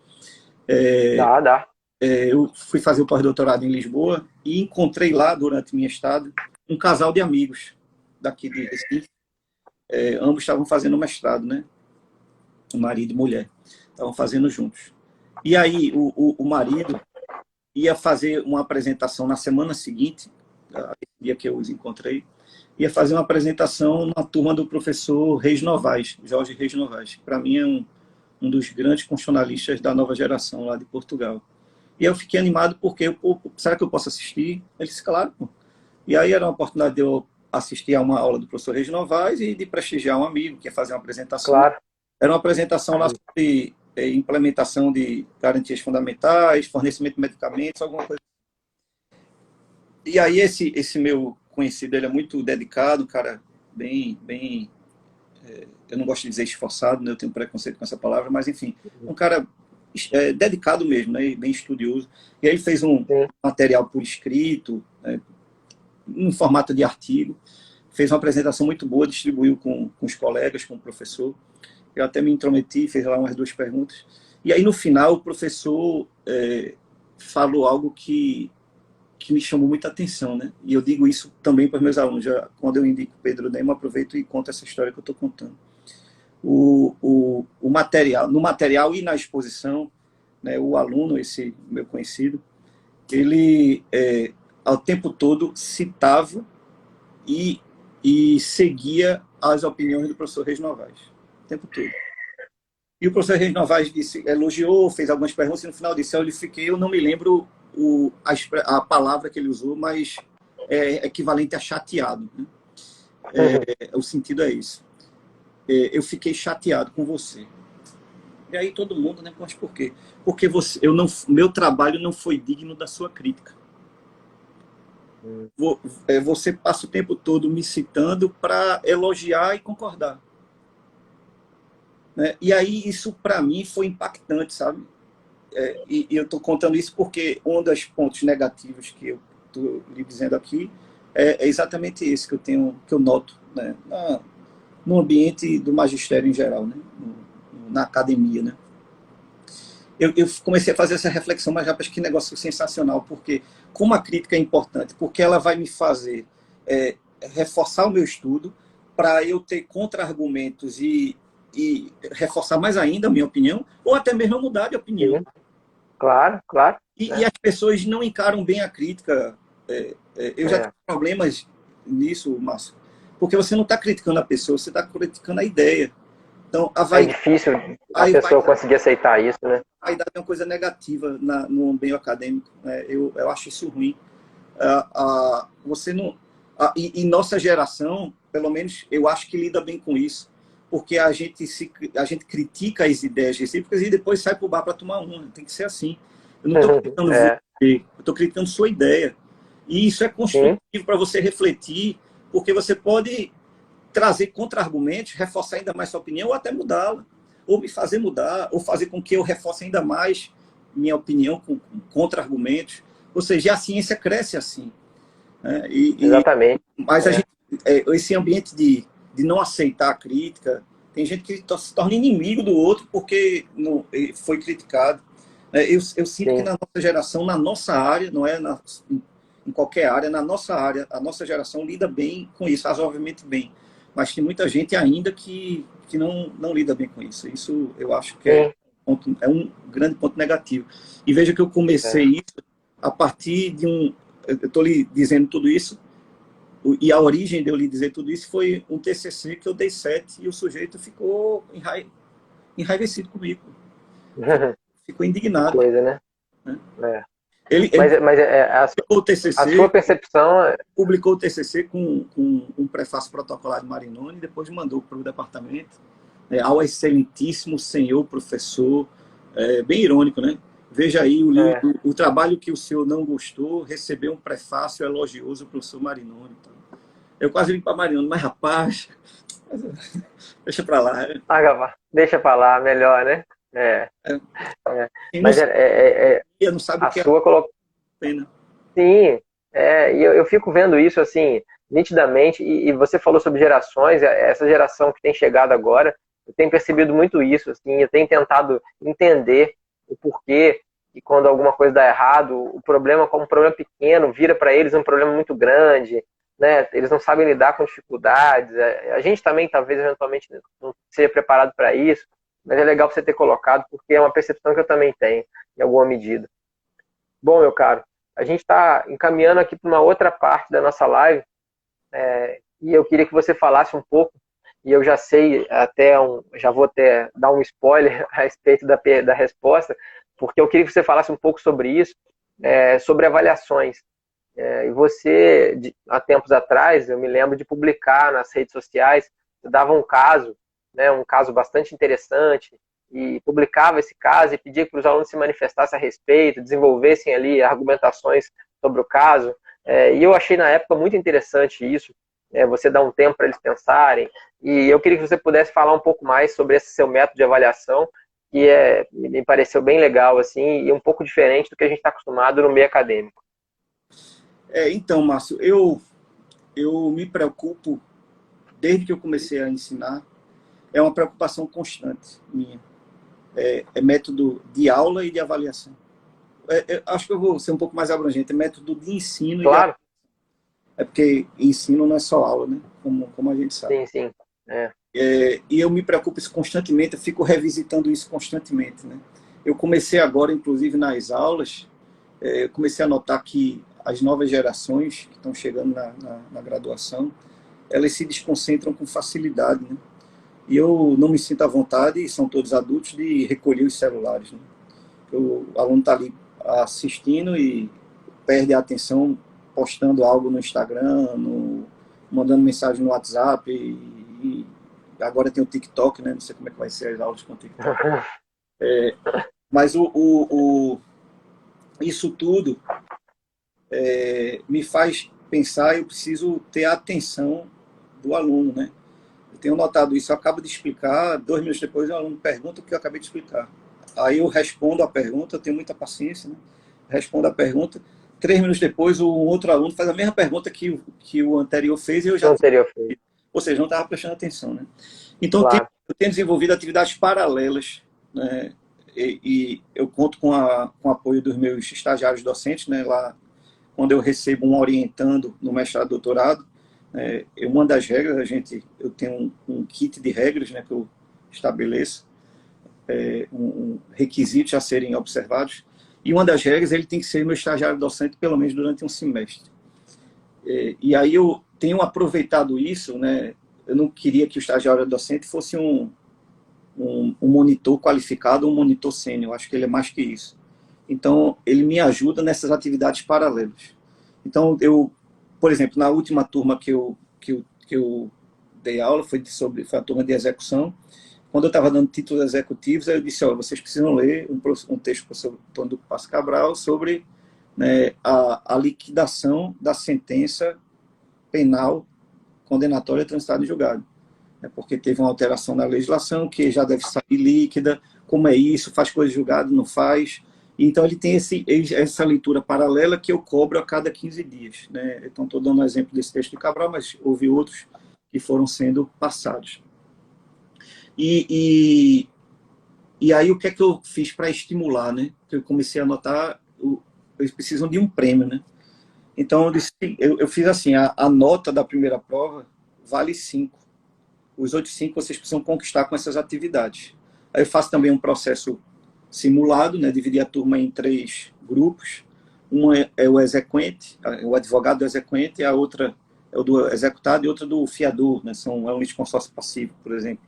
Dá. Eu fui fazer o pós-doutorado em Lisboa e encontrei lá, durante minha estada, um casal de amigos daqui de Recife. Ambos estavam fazendo mestrado, né? Marido e mulher. Estavam fazendo juntos. E aí, o marido ia fazer uma apresentação na semana seguinte, dia que eu os encontrei, ia fazer uma apresentação na turma do professor Reis Novaes, Jorge Reis Novaes, que para mim é um dos grandes constitucionalistas da nova geração lá de Portugal. E eu fiquei animado porque, será que eu posso assistir? Ele disse, claro, pô. E aí era uma oportunidade de eu assistir a uma aula do professor Reis Novaes e de prestigiar um amigo que ia fazer uma apresentação. Claro. Era uma apresentação lá sobre implementação de garantias fundamentais, fornecimento de medicamentos, alguma coisa. E aí esse meu conhecido, ele é muito dedicado, cara, bem eu não gosto de dizer esforçado, né? Eu tenho preconceito com essa palavra, mas enfim, um cara dedicado mesmo, né? Bem estudioso. E aí ele fez um material por escrito, né? Em formato de artigo, fez uma apresentação muito boa, distribuiu com os colegas, com o professor. Eu até me intrometi, fez lá umas 2 perguntas. E aí, no final, o professor falou algo que me chamou muita atenção, né? E eu digo isso também para os meus alunos. Quando eu indico Pedro Demo, aproveito e conto essa história que eu estou contando. O material, no material e na exposição, né, o aluno, esse meu conhecido, ele, ao tempo todo, citava e seguia as opiniões do professor Reis Novaes. O tempo todo. E o professor Reis Novaes elogiou, fez algumas perguntas, e no final disse, eu não me lembro a palavra que ele usou, mas é equivalente a chateado, né? O sentido é isso. Eu fiquei chateado com você. E aí todo mundo, né? Mas por quê? Porque meu trabalho não foi digno da sua crítica. Você passa o tempo todo me citando para elogiar e concordar. Né? E aí isso para mim foi impactante, sabe? E eu estou contando isso porque um dos pontos negativos que eu estou lhe dizendo aqui é exatamente esse que eu noto, né? No ambiente do magistério em geral, né? na academia, né? Eu comecei a fazer essa reflexão, mas já acho que negócio sensacional, porque como a crítica é importante, porque ela vai me fazer reforçar o meu estudo para eu ter contra-argumentos e reforçar mais ainda a minha opinião, ou até mesmo mudar de opinião. Sim. Claro, claro. E as pessoas não encaram bem a crítica. Eu já tive problemas nisso, Márcio, porque você não está criticando a pessoa, você está criticando a ideia. Então, é difícil a pessoa conseguir aceitar isso, né? A vaidade é uma coisa negativa no meio acadêmico, né? Eu acho isso ruim. Você não... E nossa geração, pelo menos, eu acho que lida bem com isso, porque a gente critica as ideias recíprocas e depois sai para o bar para tomar uma. Tem que ser assim. Eu não estou criticando você, eu estou criticando sua ideia. E isso é construtivo para você refletir, porque você pode trazer contra-argumentos, reforçar ainda mais sua opinião, ou até mudá-la, ou me fazer mudar, ou fazer com que eu reforce ainda mais minha opinião com contra-argumentos. Ou seja, a ciência cresce assim. Né? Exatamente. Mas a gente, esse ambiente de não aceitar a crítica, tem gente que se torna inimigo do outro porque não foi criticado. Eu sinto que na nossa geração, na nossa área, não é em qualquer área, na nossa área, a nossa geração lida bem com isso, razoavelmente bem. Mas tem muita gente ainda que não lida bem com isso. Isso eu acho que é um grande ponto negativo. E veja que eu comecei isso a partir de um... Eu estou lhe dizendo tudo isso, e a origem de eu lhe dizer tudo isso foi um TCC que eu dei 7 e o sujeito ficou enraivecido comigo. Ficou indignado. Coisa, né? Ele o TCC, a sua percepção... Publicou o TCC com um prefácio protocolar de Marinoni e depois mandou para o departamento. Ao excelentíssimo senhor professor, bem irônico, né? Veja aí o trabalho que o senhor não gostou, recebeu um prefácio elogioso do professor Marinoni. Então, eu quase vim para Marinoni, mas rapaz, deixa para lá. Deixa para lá, melhor, né? Mas não sabe a o que sua pena. Sim, e eu fico vendo isso assim, nitidamente, e você falou sobre gerações, essa geração que tem chegado agora, eu tenho percebido muito isso, assim, eu tenho tentado entender o porquê, e quando alguma coisa dá errado, o problema, como um problema pequeno, vira para eles um problema muito grande, né? Eles não sabem lidar com dificuldades, a gente também, talvez, eventualmente, não seja preparado para isso, mas é legal você ter colocado, porque é uma percepção que eu também tenho, em alguma medida. Bom, meu caro, a gente está encaminhando aqui para uma outra parte da nossa live, e eu queria que você falasse um pouco, e eu já sei, já vou até dar um spoiler a respeito da resposta, porque eu queria que você falasse um pouco sobre isso, sobre avaliações. E você, há tempos atrás, eu me lembro de publicar nas redes sociais, você dava um caso, né, um caso bastante interessante, e publicava esse caso e pedia que os alunos se manifestassem a respeito, desenvolvessem ali argumentações sobre o caso. E eu achei na época muito interessante isso, você dar um tempo para eles pensarem. E eu queria que você pudesse falar um pouco mais sobre esse seu método de avaliação, que me pareceu bem legal, assim, e um pouco diferente do que a gente está acostumado no meio acadêmico. Então, Márcio, eu me preocupo, desde que eu comecei a ensinar, é uma preocupação constante minha. Método de aula e de avaliação. Acho que eu vou ser um pouco mais abrangente. É método de ensino. Claro. Porque ensino não é só aula, né? Como a gente sabe. Sim. E eu me preocupo isso constantemente, eu fico revisitando isso constantemente, né? Eu comecei agora, inclusive, nas aulas, eu comecei a notar que as novas gerações que estão chegando na graduação, elas se desconcentram com facilidade, né? E eu não me sinto à vontade, são todos adultos, de recolher os celulares, né? O aluno está ali assistindo e perde a atenção postando algo no Instagram, mandando mensagem no WhatsApp, e agora tem o TikTok, né? Não sei como é que vai ser as aulas com o TikTok. Mas isso tudo me faz pensar, eu preciso ter a atenção do aluno, né? Eu tenho notado isso, eu acabo de explicar, 2 minutos depois o aluno pergunta o que eu acabei de explicar. Aí eu respondo a pergunta, eu tenho muita paciência, né? Respondo a pergunta, 3 minutos depois o outro aluno faz a mesma pergunta que o anterior fez e eu já... O anterior fez. Ou seja, não estava prestando atenção, né? Então, claro. eu tenho desenvolvido atividades paralelas, né? E eu conto com o apoio dos meus estagiários docentes, né? Lá, quando eu recebo um orientando no mestrado e doutorado, uma das regras, eu tenho um kit de regras, né, que eu estabeleço, requisitos a serem observados, e uma das regras, ele tem que ser meu estagiário docente pelo menos durante um semestre. E aí eu tenho aproveitado isso, né? Eu não queria que o estagiário docente fosse um monitor qualificado ou um monitor sênior, acho que ele é mais que isso. Então, ele me ajuda nessas atividades paralelas. Então, por exemplo, na última turma que eu dei aula, foi a turma de execução. Quando eu estava dando títulos executivos, aí eu disse, olha, vocês precisam ler um texto do professor Antônio Passo Cabral sobre, né, a liquidação da sentença penal condenatória transitada em julgado. Porque teve uma alteração na legislação que já deve sair líquida, como é isso, faz coisa de julgado, não faz. Então, ele tem essa leitura paralela que eu cobro a cada 15 dias. Né? Então, estou dando um exemplo desse texto de Cabral, mas houve outros que foram sendo passados. E aí, o que é que eu fiz para estimular? Né? Eu comecei a notar, eles precisam de um prêmio. Né? Então, eu fiz assim, a nota da primeira prova vale 5. Os outros 5 vocês precisam conquistar com essas atividades. Aí eu faço também um processo simulado, né? Dividi a turma em 3 grupos. Um é o exequente, o advogado do exequente, e a outra é o do executado e outra do fiador, né? É um litisconsórcio passivo, por exemplo.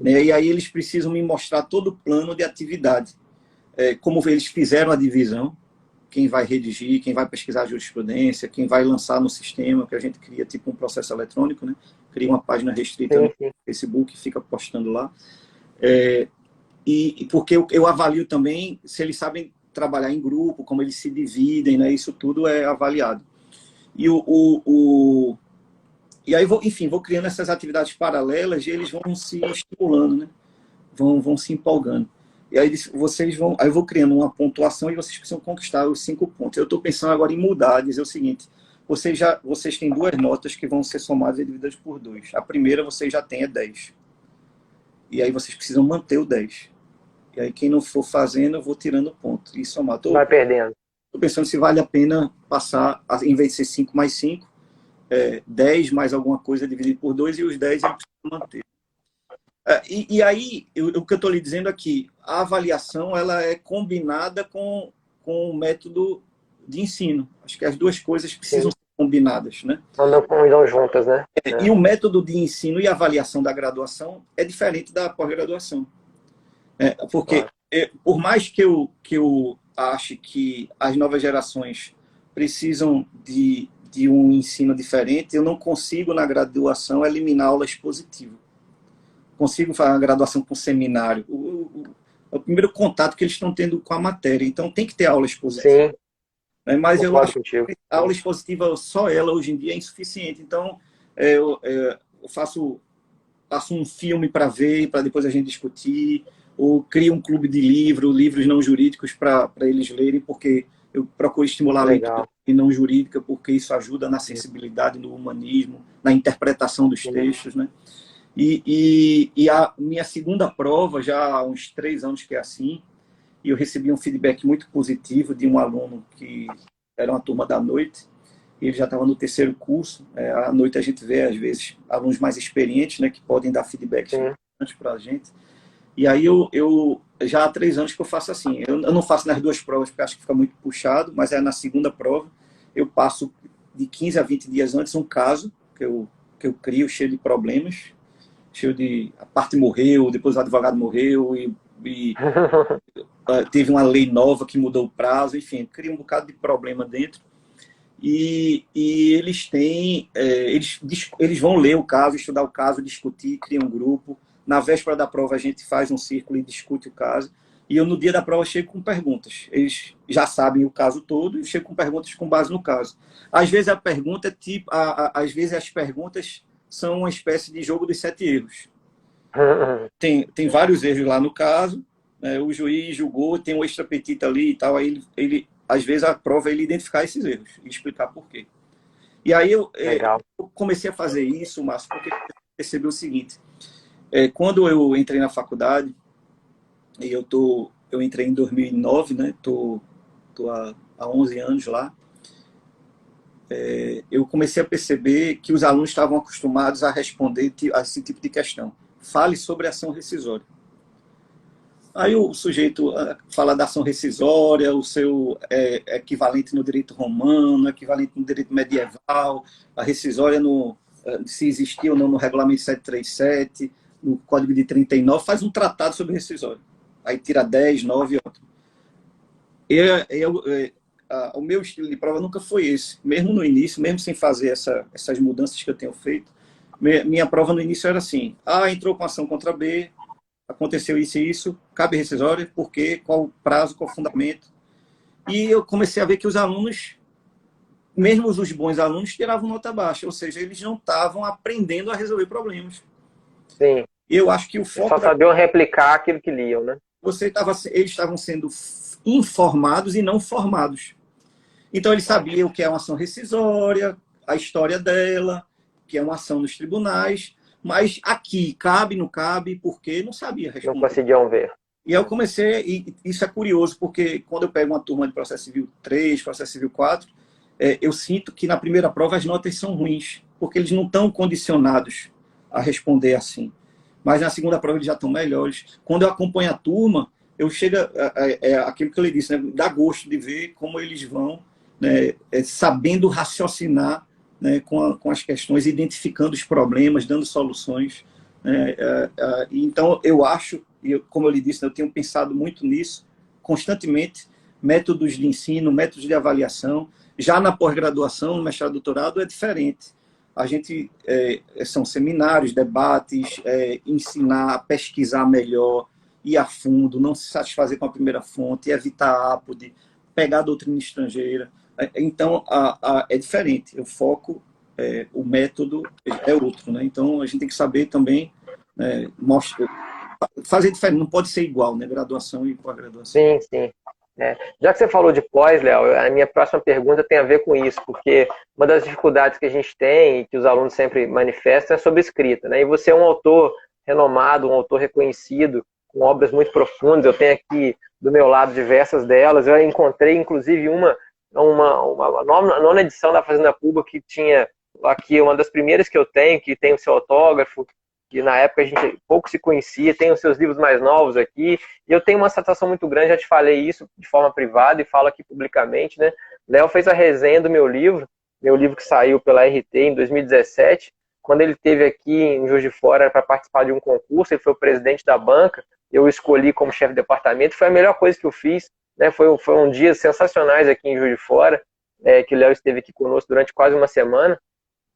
E aí eles precisam me mostrar todo o plano de atividade. Como eles fizeram a divisão, quem vai redigir, quem vai pesquisar a jurisprudência, quem vai lançar no sistema, que a gente cria tipo um processo eletrônico, né? Cria uma página restrita no Facebook e fica postando lá. E porque eu avalio também se eles sabem trabalhar em grupo, como eles se dividem, né? Isso tudo é avaliado. E aí, vou criando essas atividades paralelas e eles vão se estimulando, né? Vão se empolgando. E aí aí eu vou criando uma pontuação e vocês precisam conquistar os 5 pontos. Eu estou pensando agora em mudar, dizer o seguinte: vocês têm 2 notas que vão ser somadas e divididas por 2. A primeira vocês já têm 10. E aí vocês precisam manter o 10. E aí quem não for fazendo, eu vou tirando ponto. E somar. Vai perdendo. Estou pensando se vale a pena passar, em vez de ser 5 mais 5, 10 mais alguma coisa dividido por 2, e os 10 eu preciso manter. E aí, o que eu estou lhe dizendo aqui, a avaliação ela é combinada com o método de ensino. Acho que as 2 coisas precisam ser combinadas, né? Andam juntas, né? E o método de ensino e avaliação da graduação é diferente da pós-graduação. Porque, por mais que eu ache que as novas gerações precisam de um ensino diferente, eu não consigo, na graduação, eliminar a aula expositiva. Consigo fazer uma graduação com seminário. É o primeiro contato que eles estão tendo com a matéria. Então, tem que ter aula expositiva. Sim. Mas eu acho que a aula expositiva, só ela, hoje em dia, é insuficiente. Então, eu faço um filme para ver, para depois a gente discutir, ou crio um clube de livros não jurídicos para eles lerem, porque eu procuro estimular a leitura não jurídica, porque isso ajuda na sensibilidade, no humanismo, na interpretação dos textos, né? E a minha segunda prova, já há uns 3 anos que é assim, e eu recebi um feedback muito positivo de um aluno que era uma turma da noite, ele já estava no 3º curso. À noite a gente vê, às vezes, alunos mais experientes, né, que podem dar feedbacks importantes para a gente. E aí eu já há 3 anos que eu faço assim. Eu não faço nas 2 provas, porque acho que fica muito puxado, mas na segunda prova eu passo de 15 a 20 dias antes um caso que eu crio cheio de problemas, a parte morreu, depois o advogado morreu e teve uma lei nova que mudou o prazo, enfim, cria um bocado de problema dentro. E eles têm, eles vão ler o caso, estudar o caso, discutir, criam um grupo. Na véspera da prova a gente faz um círculo e discute o caso. E eu no dia da prova chego com perguntas. Eles já sabem o caso todo e chego com perguntas com base no caso. Às vezes a pergunta é tipo, às vezes as perguntas são uma espécie de jogo dos 7 erros. Tem vários erros lá no caso, né? O juiz julgou, tem um extra petita ali e tal, aí ele às vezes a prova é ele identificar esses erros e explicar por quê. E aí eu comecei a fazer isso, Márcio, porque eu percebi o seguinte: Quando eu entrei na faculdade, e eu entrei em 2009, né? Tô há 11 anos lá. Eu comecei a perceber que os alunos estavam acostumados a responder a esse tipo de questão. Fale sobre ação rescisória. Aí o sujeito fala da ação rescisória, o seu equivalente no direito romano, equivalente no direito medieval, a rescisória se existia ou não no regulamento 737, no Código de 39, faz um tratado sobre rescisória. Aí tira 10, 9 e outro. O meu estilo de prova nunca foi esse. Mesmo no início, mesmo sem fazer essas mudanças que eu tenho feito, minha prova no início era assim: A entrou com ação contra B, aconteceu isso e isso, cabe rescisória, por quê, qual o prazo, qual o fundamento. E eu comecei a ver que os alunos, mesmo os bons alunos, tiravam nota baixa, ou seja, eles não estavam aprendendo a resolver problemas. Sim. Eu acho que o foco... Só sabiam replicar aquilo que liam, né? Eles estavam sendo informados e não formados. Então, eles sabiam o que é uma ação rescisória, a história dela, que é uma ação nos tribunais, mas aqui, cabe, não cabe, porque não sabia responder. Não conseguiam ver. E aí eu comecei, e isso é curioso, porque quando eu pego uma turma de processo civil 3, processo civil 4, eu sinto que na primeira prova as notas são ruins, porque eles não estão condicionados a responder assim. Mas na segunda prova eles já estão melhores. Quando eu acompanho a turma, eu chego aquilo que eu lhe disse, né? Dá gosto de ver como eles vão, né, sabendo raciocinar, né, com as questões, identificando os problemas, dando soluções. Né? Então, eu acho, como eu lhe disse, eu tenho pensado muito nisso, constantemente, métodos de ensino, métodos de avaliação. Já na pós-graduação, no mestrado e doutorado, é diferente. A gente, são seminários, debates, ensinar a pesquisar melhor, ir a fundo, não se satisfazer com a primeira fonte, evitar ápode, pegar a doutrina estrangeira. Então, é diferente. O foco, o método é outro. Né? Então, a gente tem que saber também fazer diferente. Não pode ser igual, né? Graduação e pós-graduação. Sim, sim. Já que você falou de pós, Léo, a minha próxima pergunta tem a ver com isso, porque uma das dificuldades que a gente tem e que os alunos sempre manifestam é sobre escrita. Né? E você é um autor renomado, um autor reconhecido, com obras muito profundas. Eu tenho aqui do meu lado diversas delas. Eu encontrei, inclusive, uma nona edição da Fazenda Cuba, que tinha aqui uma das primeiras que eu tenho, que tem o seu autógrafo, que na época a gente pouco se conhecia, tem os seus livros mais novos aqui, e eu tenho uma satisfação muito grande, já te falei isso de forma privada e falo aqui publicamente, né? Léo fez a resenha do meu livro que saiu pela RT em 2017, quando ele esteve aqui em Juiz de Fora para participar de um concurso, ele foi o presidente da banca, eu o escolhi como chefe de departamento, foi a melhor coisa que eu fiz, né? Foram dias sensacionais aqui em Juiz de Fora, que o Léo esteve aqui conosco durante quase uma semana.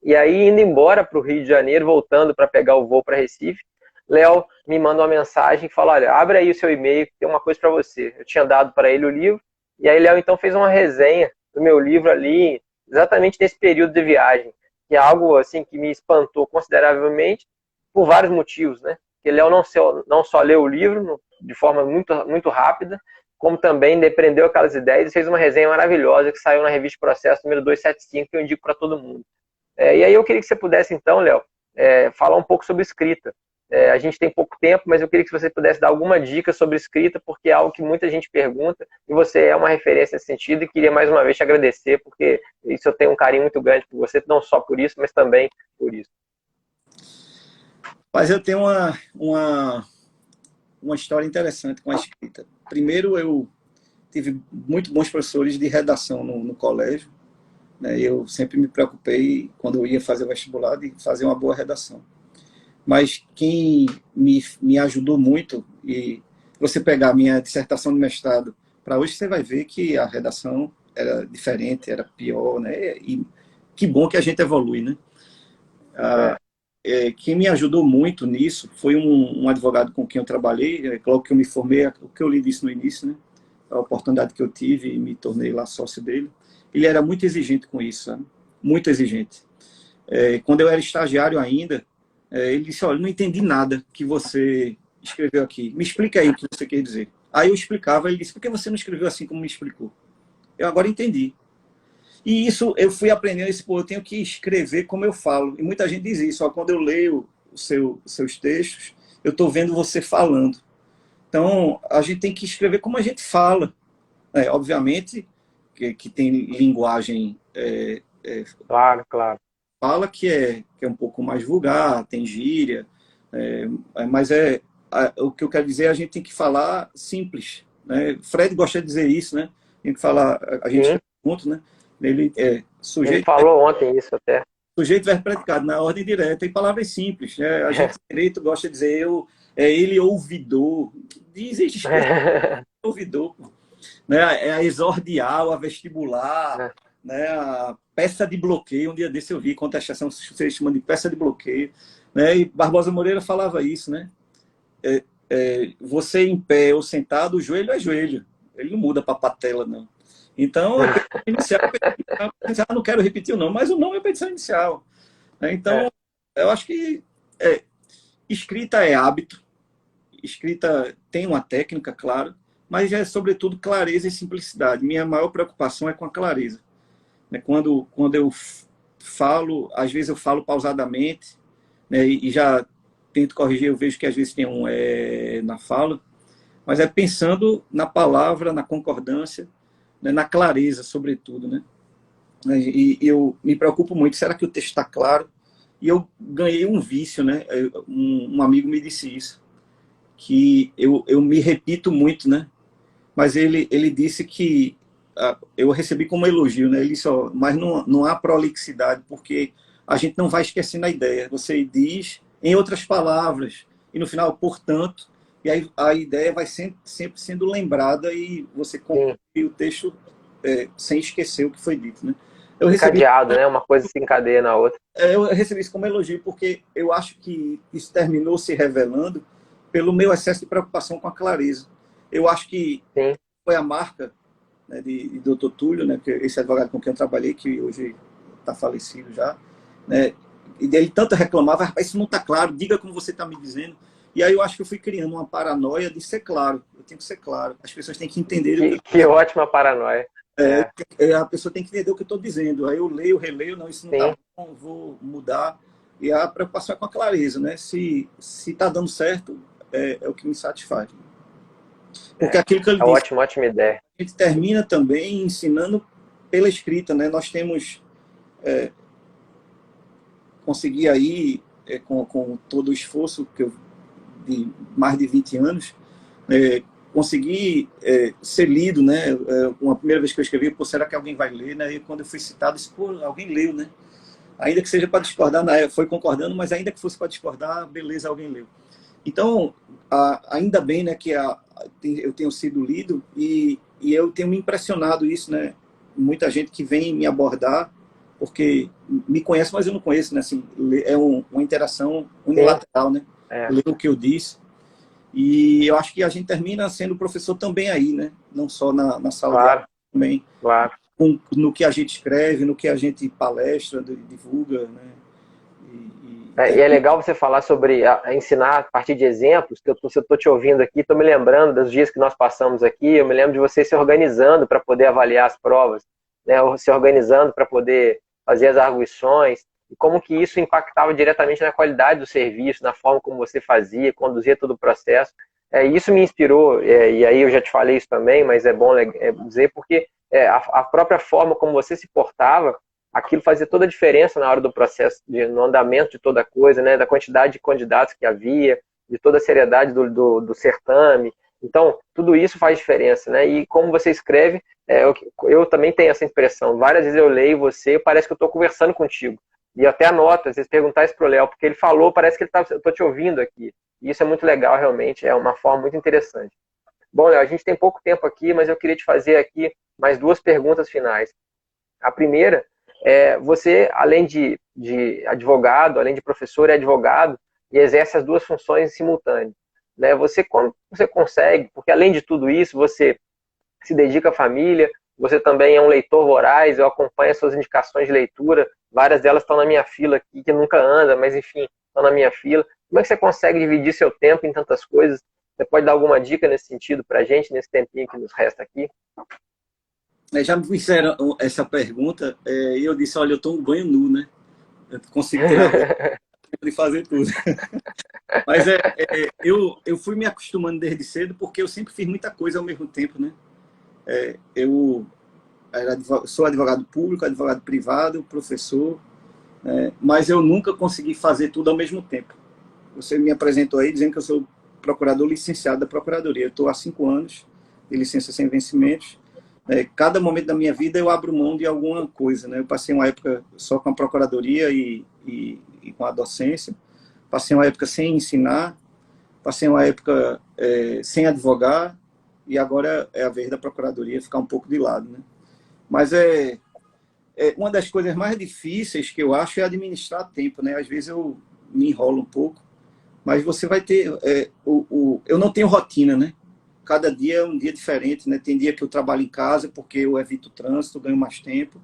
E aí, indo embora para o Rio de Janeiro, voltando para pegar o voo para Recife, Léo me manda uma mensagem e fala: olha, abre aí o seu e-mail, que tem uma coisa para você. Eu tinha dado para ele o livro, e aí Léo então fez uma resenha do meu livro ali, exatamente nesse período de viagem, que é algo assim que me espantou consideravelmente, por vários motivos, né? Porque Léo não só leu o livro de forma muito, muito rápida, como também depreendeu aquelas ideias e fez uma resenha maravilhosa que saiu na revista Processo número 275, que eu indico para todo mundo. E aí eu queria que você pudesse, então, Léo, falar um pouco sobre escrita. A gente tem pouco tempo, mas eu queria que você pudesse dar alguma dica sobre escrita, porque é algo que muita gente pergunta, e você é uma referência nesse sentido, e queria mais uma vez te agradecer, porque isso eu tenho um carinho muito grande por você, não só por isso, mas também por isso. Mas eu tenho uma história interessante com a escrita. Primeiro, eu tive muito bons professores de redação no colégio. Eu sempre me preocupei, quando eu ia fazer o vestibular, de fazer uma boa redação. Mas quem me ajudou muito, e você pegar a minha dissertação de mestrado para hoje, você vai ver que a redação era diferente, era pior, né? E que bom que a gente evolui, né? Quem me ajudou muito nisso foi um advogado com quem eu trabalhei, logo que eu me formei, o que eu lhe disse no início, né? A oportunidade que eu tive e me tornei lá sócio dele. Ele era muito exigente com isso, sabe? Muito exigente. Quando eu era estagiário ainda, ele disse: olha, não entendi nada que você escreveu aqui. Me explica aí o que você quer dizer. Aí eu explicava, ele disse: por que você não escreveu assim como me explicou? Eu agora entendi. E isso eu fui aprendendo, eu tenho que escrever como eu falo. E muita gente diz isso: quando eu leio os seus textos, eu estou vendo você falando. Então, a gente tem que escrever como a gente fala. Obviamente, que tem linguagem... Claro, claro. fala que é um pouco mais vulgar, tem gíria, mas o que eu quero dizer é a gente tem que falar simples. Né? Fred gosta de dizer isso, né? Tem que falar, a gente Sim. escreve junto, né? Ele é Ele sujeito, falou ontem isso até. verbo, predicado, na ordem direta, em palavras simples. Né? A gente direito gosta de dizer ele ouvidor. Diz esquece ouvidor. Né? É a exordial, a vestibular, né? A peça de bloqueio. Um dia desse eu vi contestação, vocês chamam de peça de bloqueio. Né? E Barbosa Moreira falava isso, né? Você em pé ou sentado, o joelho é joelho. Ele não muda para patela, não. Então, a petição inicial, não quero repetir o não, mas o não é a petição inicial. Né? Então, eu acho que escrita é hábito, escrita tem uma técnica, claro, mas é, sobretudo, clareza e simplicidade. Minha maior preocupação é com a clareza. Né? Quando eu falo, às vezes eu falo pausadamente, né? E já tento corrigir, eu vejo que às vezes tem um na fala, mas é pensando na palavra, na concordância, né? Na clareza, sobretudo. Né? E eu me preocupo muito, será que o texto está claro? E eu ganhei um vício, né? Um amigo me disse isso, que eu me repito muito, né? Mas ele disse que eu recebi como elogio, né? Ele só, mas não há prolixidade, porque a gente não vai esquecendo a ideia. Você diz em outras palavras e no final, portanto, e aí a ideia vai sempre sendo lembrada e você conclui o texto sem esquecer o que foi dito, né? Eu recebi, Encadeado, né? Uma coisa se encadeia na outra. eu recebi isso como elogio, porque eu acho que isso terminou se revelando pelo meu excesso de preocupação com a clareza. Eu acho que Sim. foi a marca, né, de Dr. Túlio, né, que esse advogado com quem eu trabalhei, que hoje está falecido já, né, e ele tanto reclamava, rapaz, isso não está claro, diga como você está me dizendo. E aí eu acho que eu fui criando uma paranoia de ser claro, eu tenho que ser claro, as pessoas têm que entender. Que ótima paranoia. A pessoa tem que entender o que eu estou dizendo. Aí eu leio, releio, não, isso não está bom, vou mudar. E a preocupação é com a clareza, né? Se está dando certo, é o que me satisfaz. Porque aquilo que ele disse, ótima ideia. a gente termina também ensinando pela escrita, né? Nós temos conseguir aí, com todo o esforço que eu, de mais de 20 anos, conseguir ser lido, né? Uma primeira vez que eu escrevi, pô, será que alguém vai ler, né? E quando eu fui citado, disse, pô, alguém leu, né? Ainda que seja para discordar, foi concordando, mas ainda que fosse para discordar, beleza, alguém leu. Então, ainda bem, né, que eu tenho sido lido e eu tenho me impressionado isso, né? Muita gente que vem me abordar porque me conhece, mas eu não conheço, né? Assim, é uma interação unilateral, né? Ler o que eu disse. E eu acho que a gente termina sendo professor também aí, né? Não só na sala de aula, também. Claro. No que a gente escreve, no que a gente palestra, divulga, né? E é legal você falar sobre ensinar a partir de exemplos, que eu estou te ouvindo aqui, estou me lembrando dos dias que nós passamos aqui, eu me lembro de você se organizando para poder avaliar as provas, né? Se organizando para poder fazer as arguições, e como que isso impactava diretamente na qualidade do serviço, na forma como você fazia, conduzia todo o processo. Isso me inspirou, e aí eu já te falei isso também, mas é bom dizer, porque a própria forma como você se portava, aquilo fazia toda a diferença na hora do processo, no andamento de toda a coisa, né, da quantidade de candidatos que havia, de toda a seriedade do certame. Então, tudo isso faz diferença, né? E como você escreve, eu também tenho essa impressão. Várias vezes eu leio você, parece que eu estou conversando contigo. E até anoto, às vezes perguntar isso para o Léo, porque ele falou, parece que eu estou te ouvindo aqui. E isso é muito legal, realmente, é uma forma muito interessante. Bom, Léo, a gente tem pouco tempo aqui, mas eu queria te fazer aqui mais 2 perguntas finais. A primeira você, além de advogado, além de professor, é advogado e exerce as 2 funções em simultâneo. Né? Como você consegue, porque além de tudo isso, você se dedica à família, você também é um leitor voraz, eu acompanho as suas indicações de leitura, várias delas estão na minha fila aqui, que nunca anda, mas enfim, estão na minha fila. Como é que você consegue dividir seu tempo em tantas coisas? Você pode dar alguma dica nesse sentido para a gente, nesse tempinho que nos resta aqui? Já me fizeram essa pergunta e eu disse, olha, eu tomo banho nu, né? Eu consigo tirar de fazer tudo. Mas eu fui me acostumando desde cedo porque eu sempre fiz muita coisa ao mesmo tempo, né? Eu sou advogado público, advogado privado, professor, né? Mas eu nunca consegui fazer tudo ao mesmo tempo. Você me apresentou aí dizendo que eu sou procurador licenciado da Procuradoria. Eu estou há 5 anos de licença sem vencimentos. Cada momento da minha vida eu abro mão de alguma coisa, né? Eu passei uma época só com a Procuradoria e com a docência. Passei uma época sem ensinar. Passei uma época sem advogar. E agora é a vez da Procuradoria ficar um pouco de lado, né? Mas uma das coisas mais difíceis que eu acho é administrar tempo, né? Às vezes eu me enrolo um pouco, mas você vai ter... eu não tenho rotina, né? Cada dia é um dia diferente, né? Tem dia que eu trabalho em casa porque eu evito o trânsito, ganho mais tempo.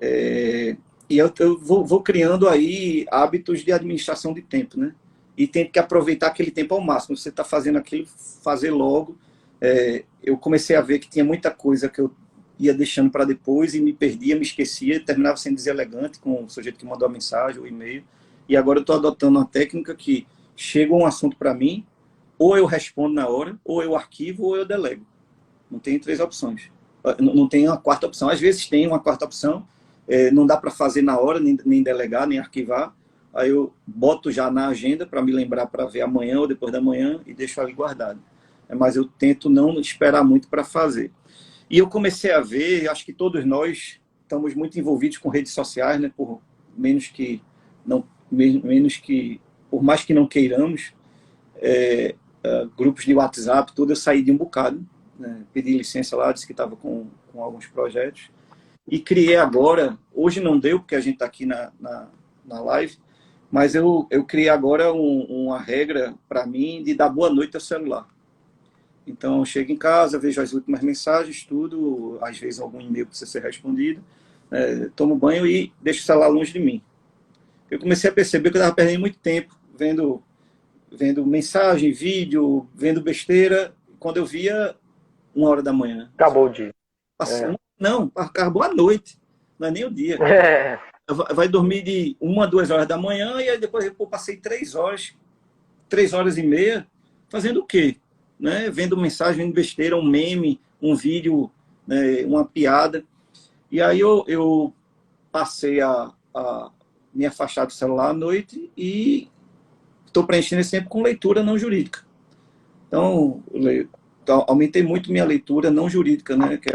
E eu vou criando aí hábitos de administração de tempo, né? E tem que aproveitar aquele tempo ao máximo. Você está fazendo aquilo, fazer logo. Eu comecei a ver que tinha muita coisa que eu ia deixando para depois e me perdia, me esquecia, terminava sendo deselegante com o sujeito que mandou a mensagem, o e-mail. E agora eu estou adotando uma técnica que chega um assunto para mim, ou eu respondo na hora, ou eu arquivo, ou eu delego. Não tem 3 opções. Não tem uma quarta opção. Às vezes tem uma quarta opção, não dá para fazer na hora, nem delegar, nem arquivar. Aí eu boto já na agenda para me lembrar para ver amanhã ou depois da manhã e deixo ali guardado. Mas eu tento não esperar muito para fazer. E eu comecei a ver, acho que todos nós estamos muito envolvidos com redes sociais, né? Por mais que não queiramos, grupos de WhatsApp, tudo, eu saí de um bocado, né? Pedi licença lá, disse que estava com alguns projetos, e criei agora, hoje não deu, porque a gente está aqui na live, mas eu criei agora uma regra para mim de dar boa noite ao celular. Então, eu chego em casa, vejo as últimas mensagens, tudo, às vezes algum e-mail precisa ser respondido, tomo banho e deixo o celular longe de mim. Eu comecei a perceber que eu estava perdendo muito tempo vendo mensagem, vídeo, vendo besteira, quando eu via 1h da manhã. Acabou o dia. Não, acabou a noite, não é nem o dia. Vai dormir de 1 a 2 horas da manhã e aí depois eu passei 3 horas, 3h30, fazendo o quê? Né? Vendo mensagem, vendo besteira, um meme, um vídeo, né? Uma piada. E aí eu passei a me afastar do celular à noite e estou preenchendo esse tempo com leitura não jurídica. Então, aumentei muito minha leitura não jurídica, né? Que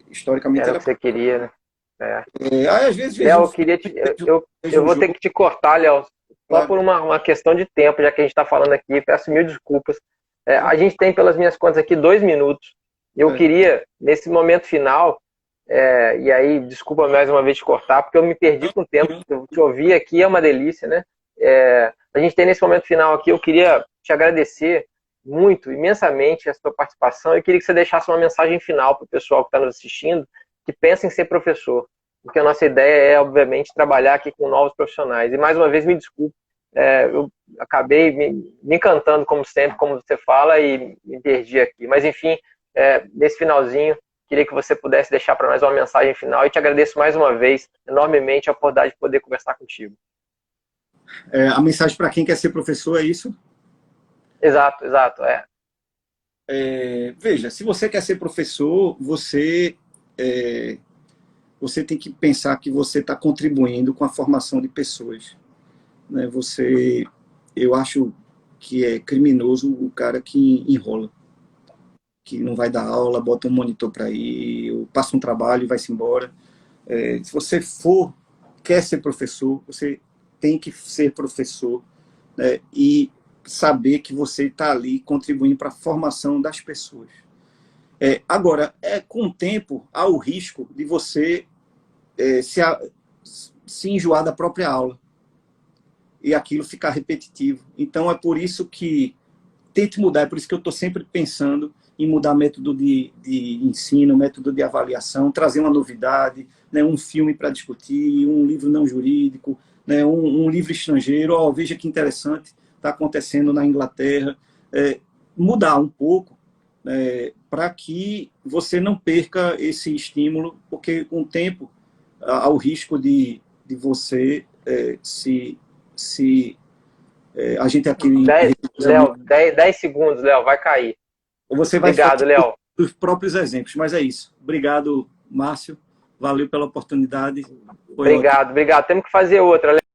historicamente era o que você queria, né? Aí, às vezes, Léo, eu vou ter que te cortar, Léo, só por uma questão de tempo, já que a gente está falando aqui, peço mil desculpas. A gente tem, pelas minhas contas aqui, 2 minutos. Eu queria, nesse momento final, e aí, desculpa mais uma vez te cortar, porque eu me perdi com o tempo. Eu te ouvir aqui é uma delícia, né? A gente tem nesse momento final aqui, eu queria te agradecer muito, imensamente, a sua participação. Eu queria que você deixasse uma mensagem final para o pessoal que está nos assistindo, que pensa em ser professor. Porque a nossa ideia é, obviamente, trabalhar aqui com novos profissionais. E, mais uma vez, me desculpe, eu acabei me encantando, como sempre, como você fala, e me perdi aqui. Mas, enfim, nesse finalzinho, queria que você pudesse deixar para nós uma mensagem final e te agradeço mais uma vez, enormemente, a oportunidade de poder conversar contigo. A mensagem para quem quer ser professor é isso? Exato. Veja, se você quer ser professor, você tem que pensar que você está contribuindo com a formação de pessoas. Né? Eu acho que é criminoso o cara que enrola, que não vai dar aula, bota um monitor para ir, passa um trabalho e vai-se embora. Se você quer ser professor, você tem que ser professor, né? E saber que você está ali contribuindo para a formação das pessoas. Agora, com o tempo, há o risco de você se enjoar da própria aula e aquilo ficar repetitivo. Então, é por isso que tente mudar, é por isso que eu estou sempre pensando em mudar método de ensino, método de avaliação, trazer uma novidade, né, um filme para discutir, um livro não jurídico, né, um livro estrangeiro. Veja que interessante, está acontecendo na Inglaterra. Mudar um pouco, para que você não perca esse estímulo, porque com o tempo há o risco de você se A gente aqui... Léo, 10 segundos, Léo, vai cair. Você vai Obrigado, Léo. Os próprios exemplos, mas é isso. Obrigado, Márcio. Valeu pela oportunidade. Obrigado, obrigado. Temos que fazer outra, Léo.